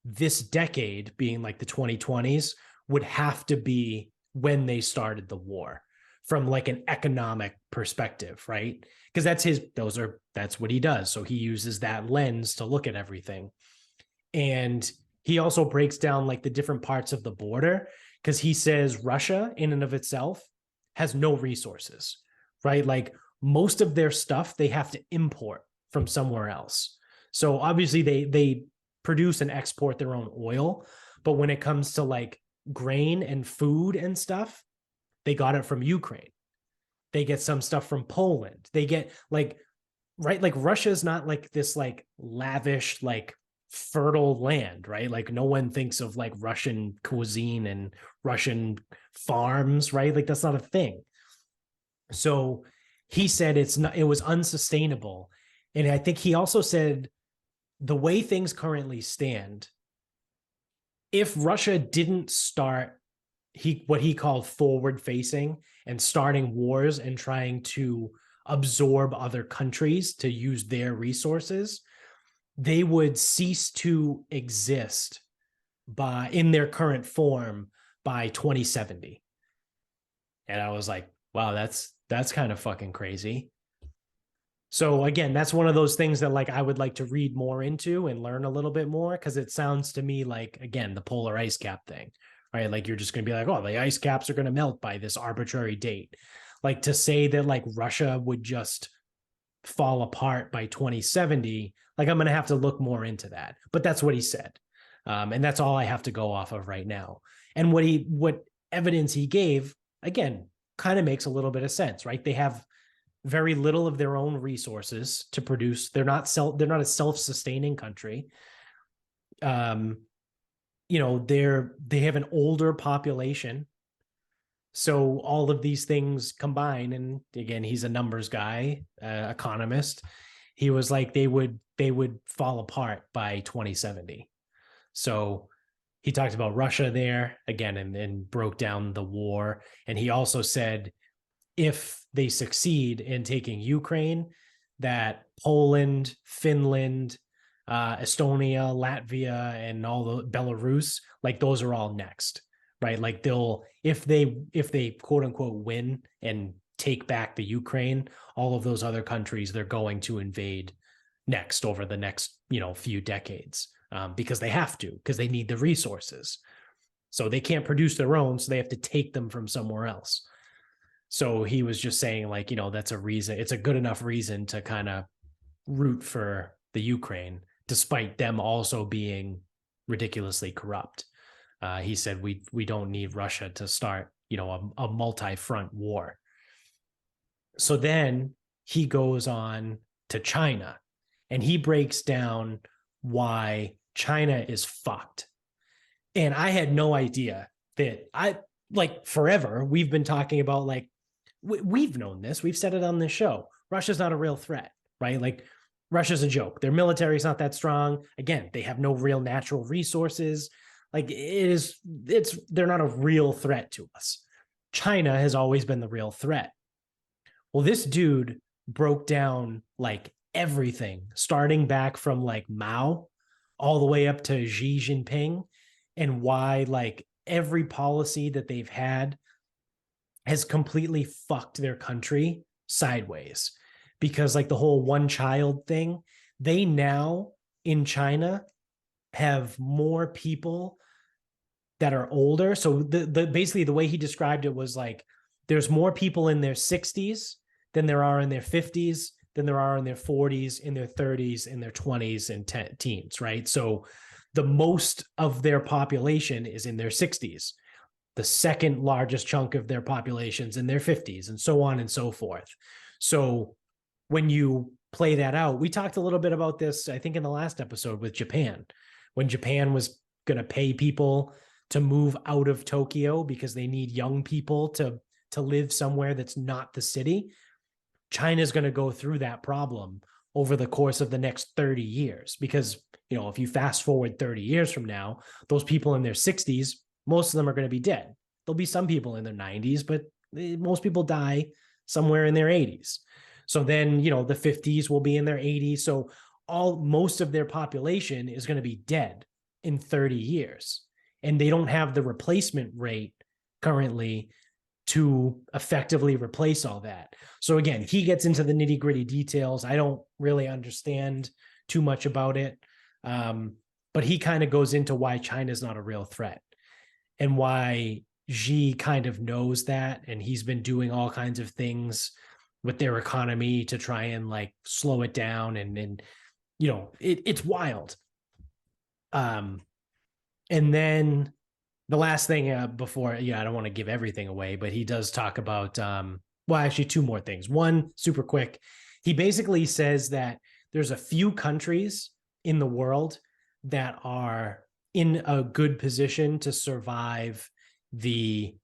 this decade being like the 2020s would have to be when they started the war from like an economic perspective, right? Because that's what he does. So he uses that lens to look at everything. And he also breaks down like the different parts of the border because he says Russia in and of itself has no resources, right? Like most of their stuff they have to import from somewhere else. So obviously they produce and export their own oil, but when it comes to like grain and food and stuff, they got it from Ukraine. They get some stuff from Poland. They get like, right, like Russia's not like this like lavish like fertile land, right? Like no one thinks of like Russian cuisine and Russian farms, right? Like that's not a thing. So he said it was unsustainable. And I think he also said the way things currently stand, if Russia didn't start what he called forward facing and starting wars and trying to absorb other countries to use their resources, they would cease to exist in their current form by 2070. And I was like, wow, that's kind of fucking crazy. So again, that's one of those things that like I would like to read more into and learn a little bit more because it sounds to me like, again, the polar ice cap thing, right? Like you're just going to be like, oh, the ice caps are going to melt by this arbitrary date. Like to say that like Russia would just fall apart by 2070, like I'm going to have to look more into that. But that's what he said. And that's all I have to go off of right now. And what evidence he gave, again, kind of makes a little bit of sense, right? They have very little of their own resources to produce. They're not a self-sustaining country. They have an older population. So all of these things combine, and again, he's a numbers guy, economist. He was like they would fall apart by 2070. So he talked about Russia there again, and broke down the war. And he also said if they succeed in taking Ukraine, that Poland, Finland, Estonia, Latvia, and all the Belarus, like those are all next, right? Like they'll if they quote unquote win and take back the Ukraine, all of those other countries they're going to invade next over the next few decades, because they have to, because they need the resources. So they can't produce their own, so they have to take them from somewhere else. So he was just saying, like, that's a reason. It's a good enough reason to kind of root for the Ukraine, despite them also being ridiculously corrupt. He said we don't need Russia to start, a multi-front war. So then he goes on to China, and he breaks down why China is fucked. And I had no idea that forever we've been talking about, like, we've known this. We've said it on this show. Russia's not a real threat, right? Like, Russia's a joke. Their military is not that strong. Again, they have no real natural resources. Like, they're not a real threat to us. China has always been the real threat. Well, this dude broke down like everything, starting back from like Mao all the way up to Xi Jinping, and why like every policy that they've had has completely fucked their country sideways. Because like the whole one child thing, they now in China have more people that are older. So the basically the way he described it was like there's more people in their 60s than there are in their 50s, than there are in their 40s, in their 30s, in their 20s and teens, right? So the most of their population is in their 60s. The second largest chunk of their population's in their 50s, and so on and so forth. So when you play that out, we talked a little bit about this, I think, in the last episode with Japan, when Japan was going to pay people to move out of Tokyo because they need young people to live somewhere that's not the city. China's going to go through that problem over the course of the next 30 years. Because, if you fast forward 30 years from now, those people in their 60s, most of them are going to be dead. There'll be some people in their 90s, but most people die somewhere in their 80s. So then, the 50s will be in their 80s. So most of their population is going to be dead in 30 years. And they don't have the replacement rate currently to effectively replace all that. So again, he gets into the nitty-gritty details. I don't really understand too much about it. But he kind of goes into why China's not a real threat, and why Xi kind of knows that. And he's been doing all kinds of things with their economy to try and like slow it down. And it's wild. And then the last thing before, I don't want to give everything away, but he does talk about, actually two more things. One, super quick. He basically says that there's a few countries in the world that are in a good position to survive the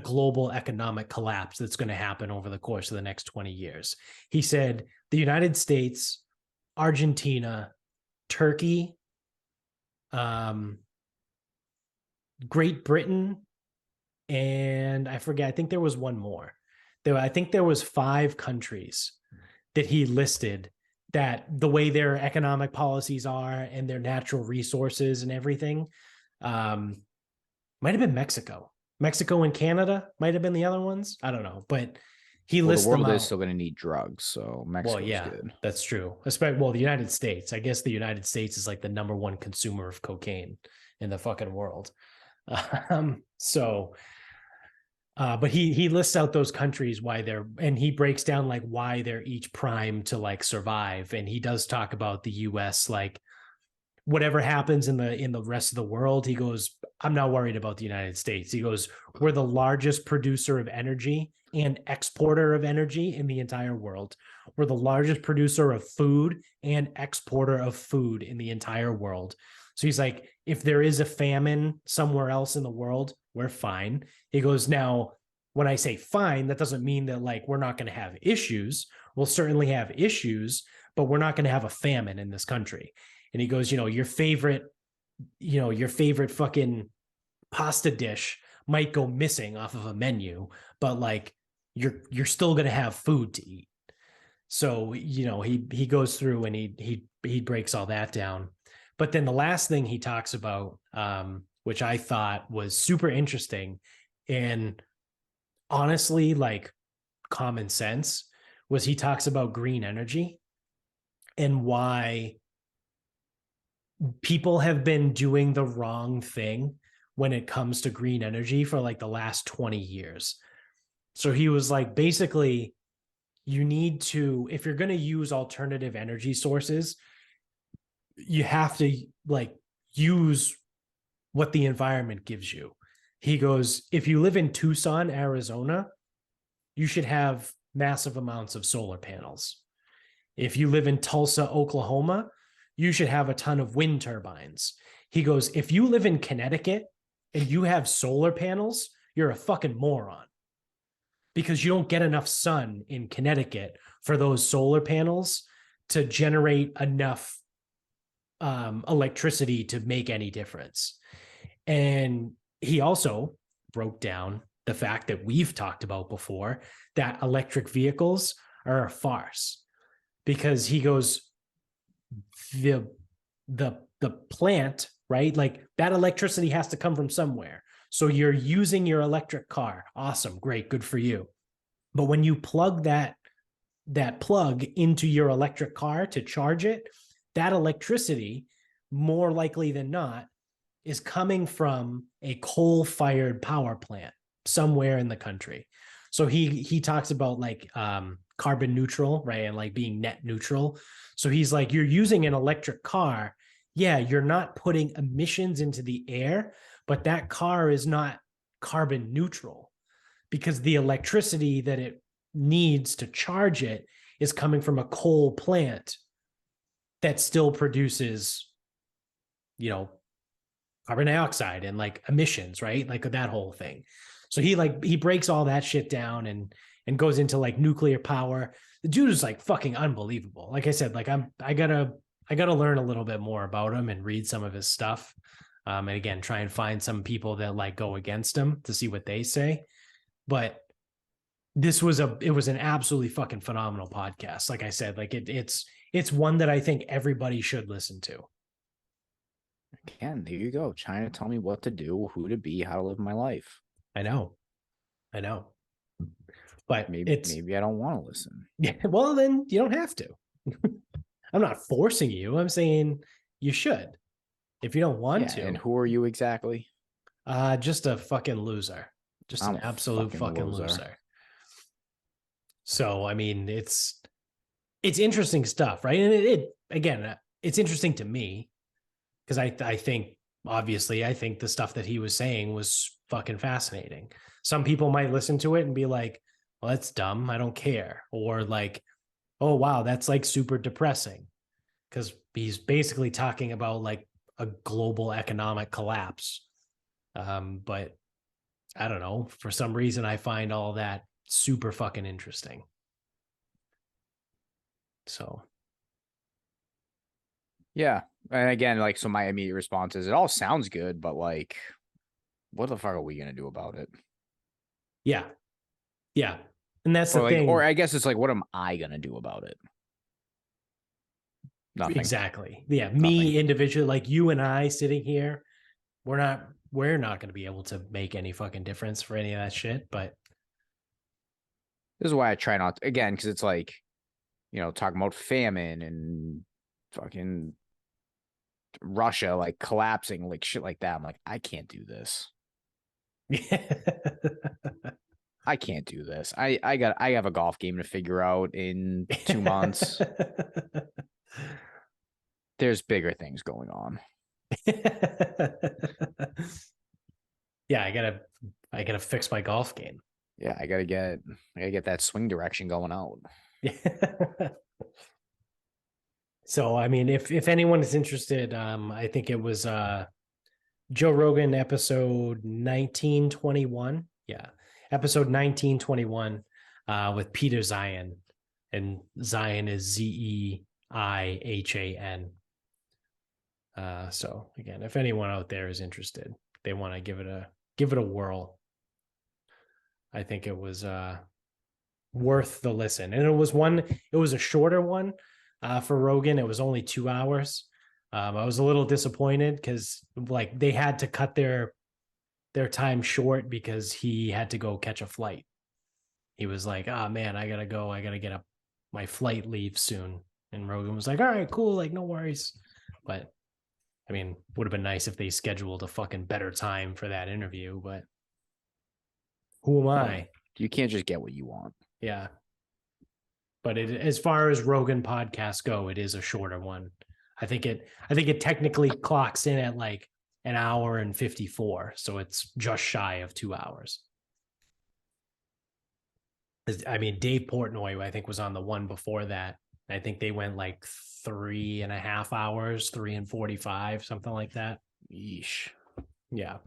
global economic collapse that's going to happen over the course of the next 20 years. He said the United States, Argentina, Turkey, Great Britain, and I forget, I think there was one more. I think there was 5 countries that he listed that the way their economic policies are and their natural resources and everything, might have been Mexico. Mexico and Canada might have been the other ones. I don't know, but he lists them out. The world is still going to need drugs, so Mexico's good. That's true. Especially, the United States. I guess the United States is like the number one consumer of cocaine in the fucking world. But he lists out those countries and he breaks down like why they're each primed to like survive. And he does talk about the US, like whatever happens in the rest of the world, he goes, I'm not worried about the United States. He goes, we're the largest producer of energy and exporter of energy in the entire world. We're the largest producer of food and exporter of food in the entire world. So he's like, if there is a famine somewhere else in the world, we're fine. He goes, now, when I say fine, that doesn't mean that like we're not going to have issues. We'll certainly have issues, but we're not going to have a famine in this country. And he goes, your favorite your favorite fucking pasta dish might go missing off of a menu, but like you're still going to have food to eat. So, he goes through and he breaks all that down. But then the last thing he talks about, which I thought was super interesting and honestly like common sense, was he talks about green energy and why people have been doing the wrong thing when it comes to green energy for like the last 20 years. So he was like, basically, you need to, if you're going to use alternative energy sources, you have to like use what the environment gives you. He goes, if you live in Tucson, Arizona, you should have massive amounts of solar panels. If you live in Tulsa, Oklahoma, you should have a ton of wind turbines. He goes, if you live in Connecticut and you have solar panels, you're a fucking moron because you don't get enough sun in Connecticut for those solar panels to generate enough electricity to make any difference. And he also broke down the fact that we've talked about before, that electric vehicles are a farce, because he goes, the plant, right? Like that electricity has to come from somewhere. So you're using your electric car. Awesome, great, good for you. But when you plug that plug into your electric car to charge it, that electricity, more likely than not, is coming from a coal-fired power plant somewhere in the country. So he talks about like carbon neutral, right? And like being net neutral. So he's like, you're using an electric car. Yeah, you're not putting emissions into the air, but that car is not carbon neutral because the electricity that it needs to charge it is coming from a coal plant that still produces, carbon dioxide and like emissions, right? Like that whole thing. So he breaks all that shit down and goes into like nuclear power. The dude is like fucking unbelievable. Like I said, like I gotta learn a little bit more about him and read some of his stuff. And again, try and find some people that like go against him to see what they say. But it was an absolutely fucking phenomenal podcast. Like I said, like it's one that I think everybody should listen to. Again, there you go. Trying to tell me what to do, who to be, how to live my life. I know. But Maybe I don't want to listen. Yeah, well, then you don't have to. I'm not forcing you. I'm saying you should. If you don't want to. And who are you exactly? Just a fucking loser. Just I'm an absolute fucking loser. loser. So, I mean, it's interesting stuff, right? And it again, it's interesting to me because I think, obviously, I think the stuff that he was saying was fucking fascinating. Some people might listen to it and be like, well, that's dumb. I don't care. Or like, oh, wow, that's like super depressing. Because he's basically talking about like a global economic collapse. But I don't know. For some reason, I find all that super fucking interesting. So. Yeah. And again, like, so my immediate response is it all sounds good, but like, what the fuck are we going to do about it? Yeah. Yeah. And that's the thing. Or I guess it's like, what am I going to do about it? Nothing. Exactly. Yeah. Me individually, like you and I sitting here, we're not going to be able to make any fucking difference for any of that shit. But this is why I try not to, again, because it's like, talking about famine and fucking Russia like collapsing, like shit like that. I'm like, I can't do this. I can't do this. I have a golf game to figure out in 2 months. There's bigger things going on. Yeah, I gotta fix my golf game. Yeah, I gotta get that swing direction going out. So I mean, if anyone is interested, I think it was Joe Rogan episode 1921. Yeah, episode 1921 with Peter Zeihan, and Zeihan is Zeihan. So again, if anyone out there is interested, they want to give it a whirl. I think it was worth the listen. And it was a shorter one for Rogan. It was only 2 hours. I was a little disappointed because like they had to cut their time short because he had to go catch a flight. He was like, "Ah, oh, man, I gotta go. I gotta get up. My flight leaves soon." And Rogan was like, "All right, cool. Like, no worries." But I mean, would have been nice if they scheduled a fucking better time for that interview. But who am Well, I? you can't just get what you want. Yeah. But as far as Rogan podcasts go, it is a shorter one. I think it technically clocks in at like an hour and 54. So it's just shy of 2 hours. I mean, Dave Portnoy, I think, was on the one before that. I think they went like 3.5 hours, 3 and 45, something like that. Yeesh. Yeah.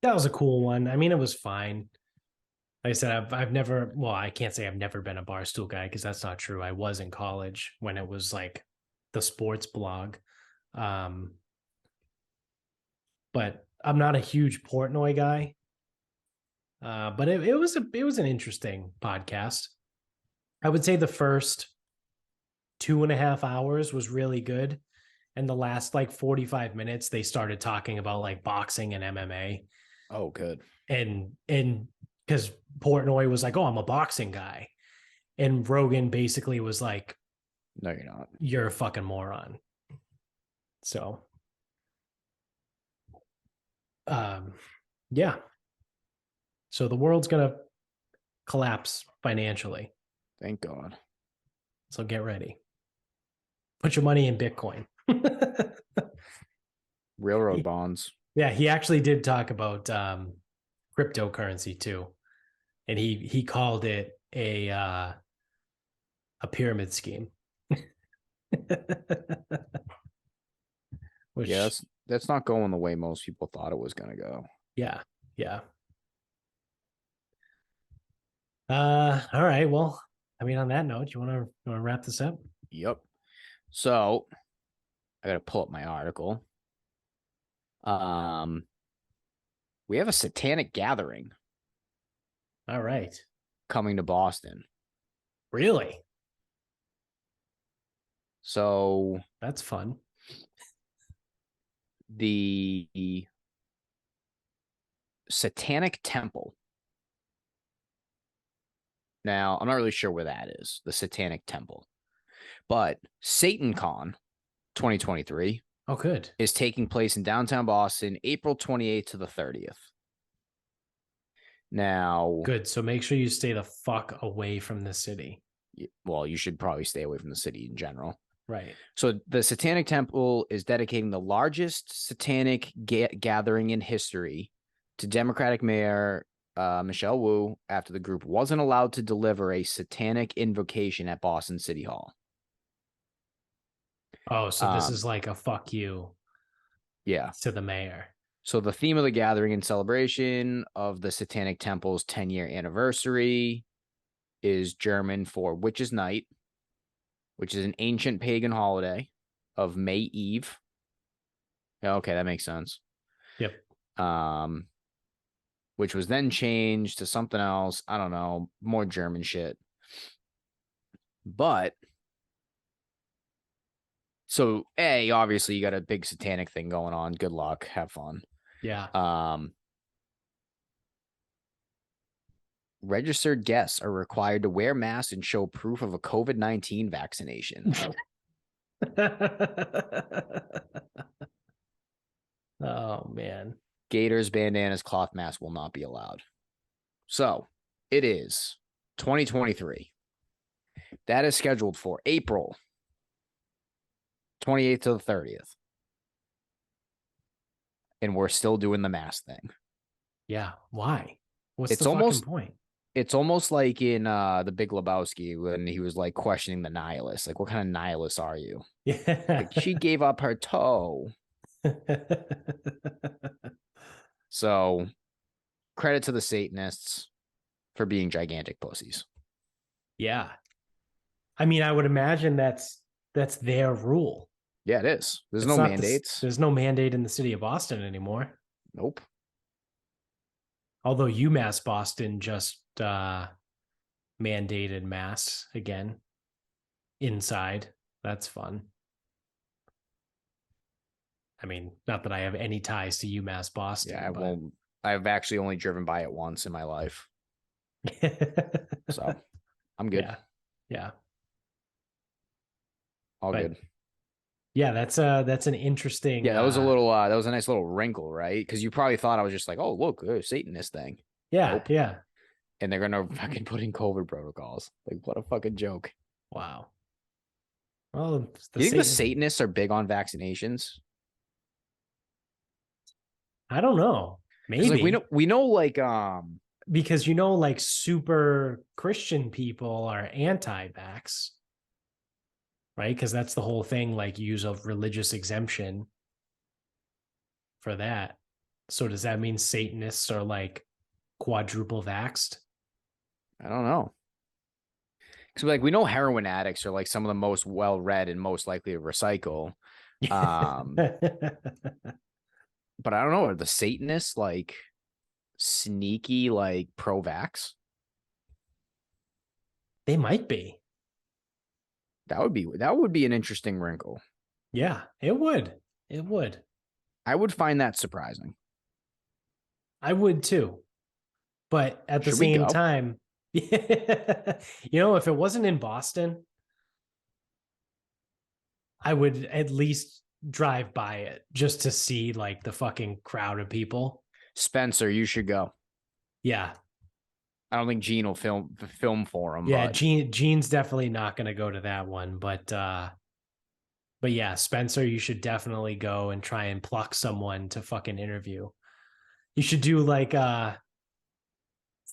That was a cool one. I mean, it was fine. Like I said, I've never, well, I can't say I've never been a Barstool guy because that's not true. I was in college when it was like the sports blog. Um, but I'm not a huge Portnoy guy. But it was an interesting podcast. I would say the first 2.5 hours was really good. And the last like 45 minutes, they started talking about like boxing and MMA. Oh, good. And because Portnoy was like, "Oh, I'm a boxing guy," and Rogan basically was like, No, you're not. "You're a fucking moron." So, um, yeah. So the world's gonna collapse financially. Thank God. So get ready. Put your money in Bitcoin. Railroad bonds. Yeah, he actually did talk about cryptocurrency too, and he called it a pyramid scheme. Yeah, Which, that's not going the way most people thought it was gonna go. yeah, yeah. All right. Well, I mean, on that note, you want to wrap this up? Yep. So I gotta pull up my article. Um, we have a satanic gathering All right. coming to Boston. Really? So That's fun. the Satanic Temple. Now, I'm not really sure where that is, the Satanic Temple. But SatanCon 2023 Oh, good. is taking place in downtown Boston, April 28th to the 30th. Now, Good. So make sure you stay the fuck away from the city. well, you should probably stay away from the city in general. Right. So the Satanic Temple is dedicating the largest satanic gathering in history to Democratic Mayor Michelle Wu after the group wasn't allowed to deliver a satanic invocation at Boston City Hall. Oh, so this is like a fuck you Yeah. to the mayor. So the theme of the gathering in celebration of the Satanic Temple's 10-year anniversary is German for Witches' Night, which is an ancient pagan holiday of May Eve. Okay, that makes sense. Yep. Which was then changed to something else. I don't know, more German shit. But so obviously you got a big satanic thing going on. Good luck. Have fun. Yeah. Registered guests are required to wear masks and show proof of a COVID-19 vaccination. Oh man. Gators, bandanas, cloth masks will not be allowed. So it is 2023. That is scheduled for April 28th to the 30th. And we're still doing the mask thing. Yeah. Why? What's It's the almost fucking point? it's almost like in the Big Lebowski when he was like questioning the nihilist. Like, what kind of nihilist are you? Yeah. Like, she gave up her toe. So credit to the Satanists for being gigantic pussies. Yeah. I mean, I would imagine that's their rule. Yeah, it is. There's It's no not mandates. there's no mandate in the city of Boston anymore. Nope. Although UMass Boston just mandated masks again inside. That's fun. I mean, not that I have any ties to UMass Yeah, Boston, I but won't. I've actually only driven by it once in my life, so I'm good. yeah, yeah. All But good. yeah, that's an interesting Yeah, that was a little. That was a nice little wrinkle, right? Because you probably thought I was just like, oh, look, Satanist thing. yeah, Nope. yeah. And they're gonna fucking put in COVID protocols. Like, what a fucking joke. Wow. Well, the Do you think the Satan. Satanists are big on vaccinations? I don't know. Because like Maybe we know like because like super Christian people are anti-vax, right? Because that's the whole thing. Like, use a religious exemption for that. So does that mean Satanists are like quadruple vaxxed? I don't know. Because like we know heroin addicts are like some of the most well read and most likely to recycle. Um, but I don't know. Are the Satanists like sneaky like pro vax? They might be. That would be an interesting wrinkle. Yeah, it would. It would. I would find that surprising. I would too. But at the Should we same go? time, if it wasn't in Boston, I would at least drive by it just to see like the fucking crowd of people. Spencer, you should go. Yeah. I don't think Gene will film for him, Yeah, but Gene's definitely not going to go to that one, but yeah, Spencer, you should definitely go and try and pluck someone to fucking interview. You should do like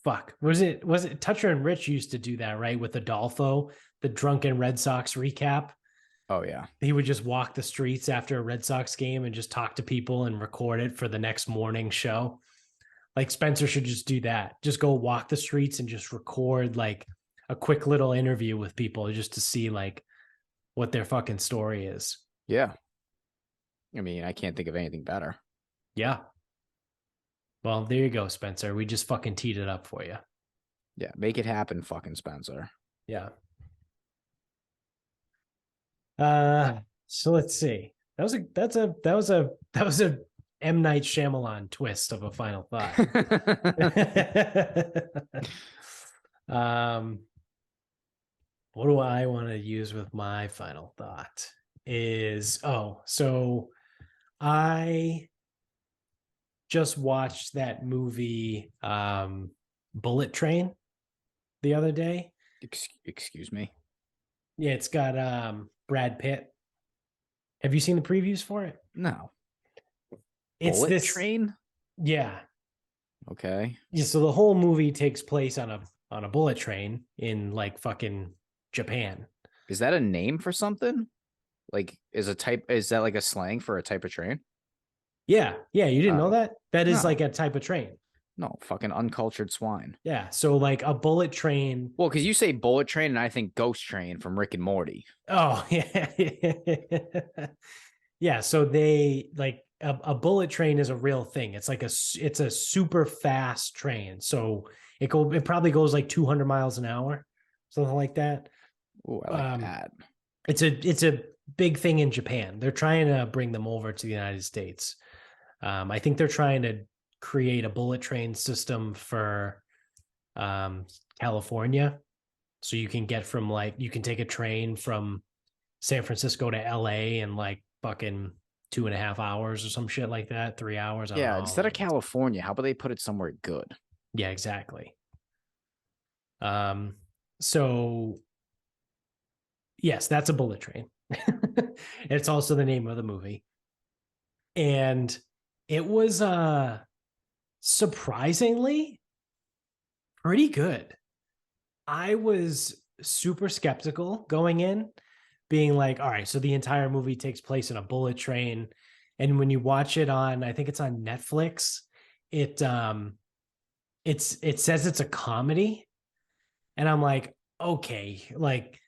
fuck. Was it Toucher and Rich used to do that, right? With Adolfo, the drunken Red Sox recap. oh yeah. He would just walk the streets after a Red Sox game and just talk to people and record it for the next morning show. Like, Spencer should just do that. Just go walk the streets and just record like a quick little interview with people just to see like what their fucking story is. Yeah. I mean, I can't think of anything better. Yeah. Well, there you go, Spencer. We just fucking teed it up for you. Yeah, make it happen, fucking Spencer. Yeah. So let's see. That was a M. Night Shyamalan twist of a final thought. um, what do I want to use with my final thought? So I just watched that movie, Bullet Train, the other day. Excuse me. Yeah, it's got Brad Pitt. Have you seen the previews for it? No. It's Bullet this train? Yeah. Okay. Yeah, so the whole movie takes place on a bullet train in like fucking Japan. Is that a name for something? Like is that like a slang for a type of train? Yeah, yeah, you didn't know Oh, that? That is no. like a type of train. No, fucking uncultured swine. Yeah, so like a bullet train. Well, because you say bullet train and I think ghost train from Rick and Morty. Oh, yeah. Yeah, so they like a bullet train is a real thing. It's like it's a super fast train. So it probably goes like 200 miles an hour, something like that. Oh, I like that. It's a big thing in Japan. They're trying to bring them over to the United States. I think they're trying to create a bullet train system for California. So you can you can take a train from San Francisco to LA in like fucking 2.5 hours or some shit like that, 3 hours. I don't Yeah, know. instead of California, how about they put it somewhere good? Yeah, exactly. So yes, that's a bullet train. It's also the name of the movie. And it was surprisingly pretty good. I was super skeptical going in, being like, all right, so the entire movie takes place in a bullet train. And when you watch it on, I think it's on Netflix, it it says it's a comedy. And I'm like, okay, like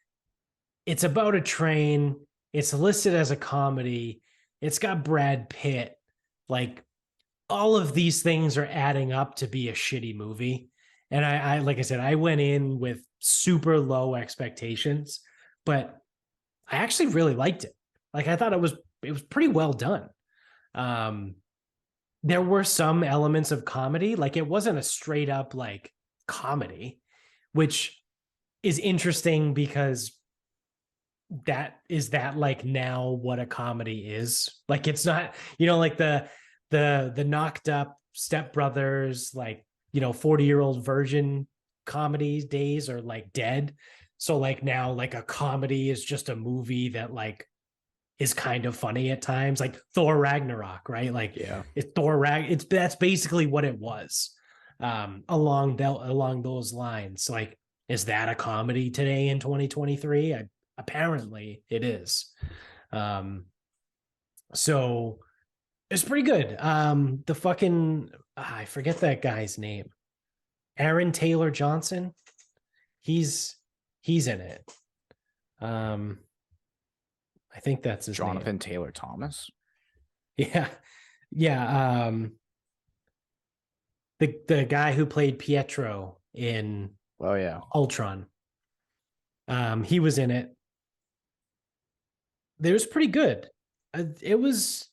it's about a train. It's listed as a comedy. It's got Brad Pitt. Like all of these things are adding up to be a shitty movie. And I like I said, I went in with super low expectations, but I actually really liked it. Like I thought it was pretty well done. Um, there were some elements of comedy, like it wasn't a straight up like comedy, which is interesting because that like now what a comedy is. Like it's not, like the knocked up Step Brothers, like 40-year-old virgin comedy days are like dead. So like now like a comedy is just a movie that like is kind of funny at times, like Thor Ragnarok, right? Like Yeah. it's that's basically what it was. Along those lines, like is that a comedy today in 2023? Apparently it is. So it's pretty good. The fucking I forget that guy's name. Aaron Taylor Johnson. He's in it. I think that's his Jonathan name. Taylor Thomas. Yeah. Yeah. The guy who played Pietro in Oh yeah. Ultron. He was in it. It was pretty good. It was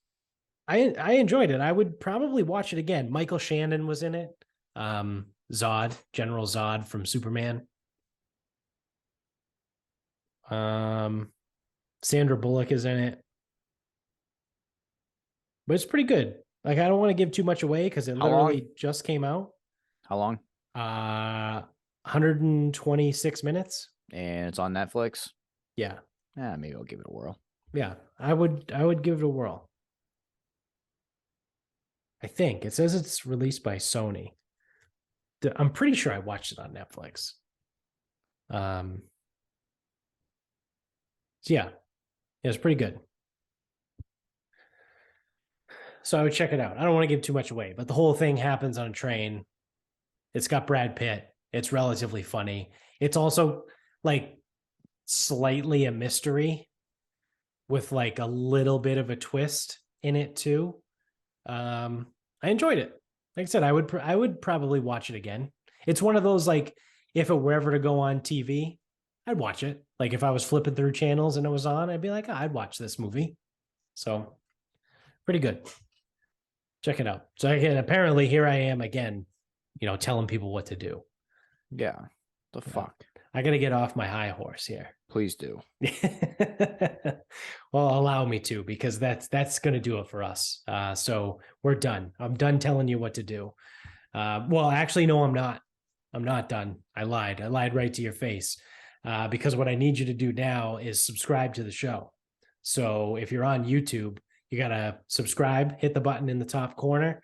I enjoyed it. I would probably watch it again. Michael Shannon was in it. Zod, General Zod from Superman. Sandra Bullock is in it. But it's pretty good. Like I don't want to give too much away because it How long? literally just came out. How long? 126 minutes. And it's on Netflix. Yeah. Yeah, maybe I'll give it a whirl. Yeah. I would give it a whirl. I think it says it's released by Sony. I'm pretty sure I watched it on Netflix. So yeah, it's pretty good. So I would check it out. I don't want to give too much away, but the whole thing happens on a train. It's got Brad Pitt. It's relatively funny. It's also like slightly a mystery with like a little bit of a twist in it too. I enjoyed it. Like I said, I would probably watch it again. It's one of those like if it were ever to go on TV, I'd watch it. Like if I was flipping through channels and it was on, I'd be like, I'd watch this movie. So pretty good. Check it out. So again, apparently here I am again, telling people what to do. Yeah. The fuck. I got to get off my high horse here. Please do. Well, allow me to, because that's going to do it for us. So we're done. I'm done telling you what to do. Well, actually, no, I'm not. I'm not done. I lied. I lied right to your face. Because what I need you to do now is subscribe to the show. So if you're on YouTube, you got to subscribe, hit the button in the top corner.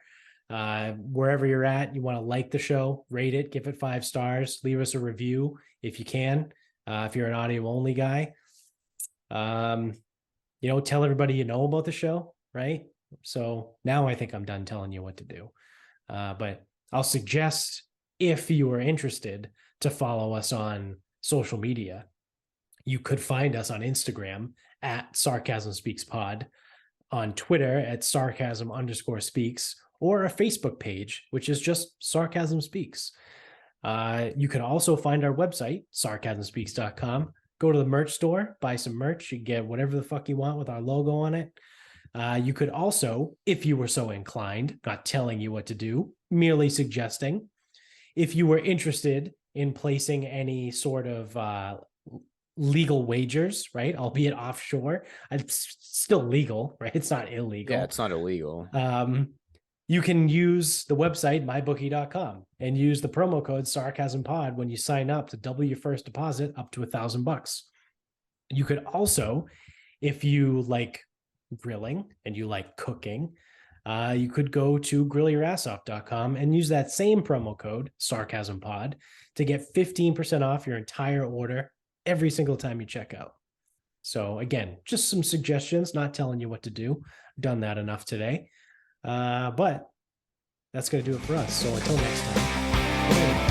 Wherever you're at, you want to like the show, rate it, give it 5 stars, leave us a review if you can. If you're an audio only guy, tell everybody you know about the show, right? So now I think I'm done telling you what to do. But I'll suggest, if you are interested, to follow us on social media. You could find us on Instagram at Sarcasm Speaks Pod, on Twitter at Sarcasm_speaks, or a Facebook page, which is just Sarcasm Speaks. You can also find our website, sarcasmspeaks.com. Go to the merch store, buy some merch. You can get whatever the fuck you want with our logo on it. You could also, if you were so inclined, not telling you what to do, merely suggesting, if you were interested in placing any sort of legal wagers, right? Albeit offshore, it's still legal, right? It's not illegal. Yeah, it's not illegal. You can use the website, mybookie.com, and use the promo code SarcasmPod when you sign up to double your first deposit up to $1,000. You could also, if you like grilling and you like cooking, you could go to grillyourassoff.com and use that same promo code, SarcasmPod, to get 15% off your entire order every single time you check out. So again, just some suggestions, not telling you what to do. I've done that enough today. But that's going to do it for us. So until next time.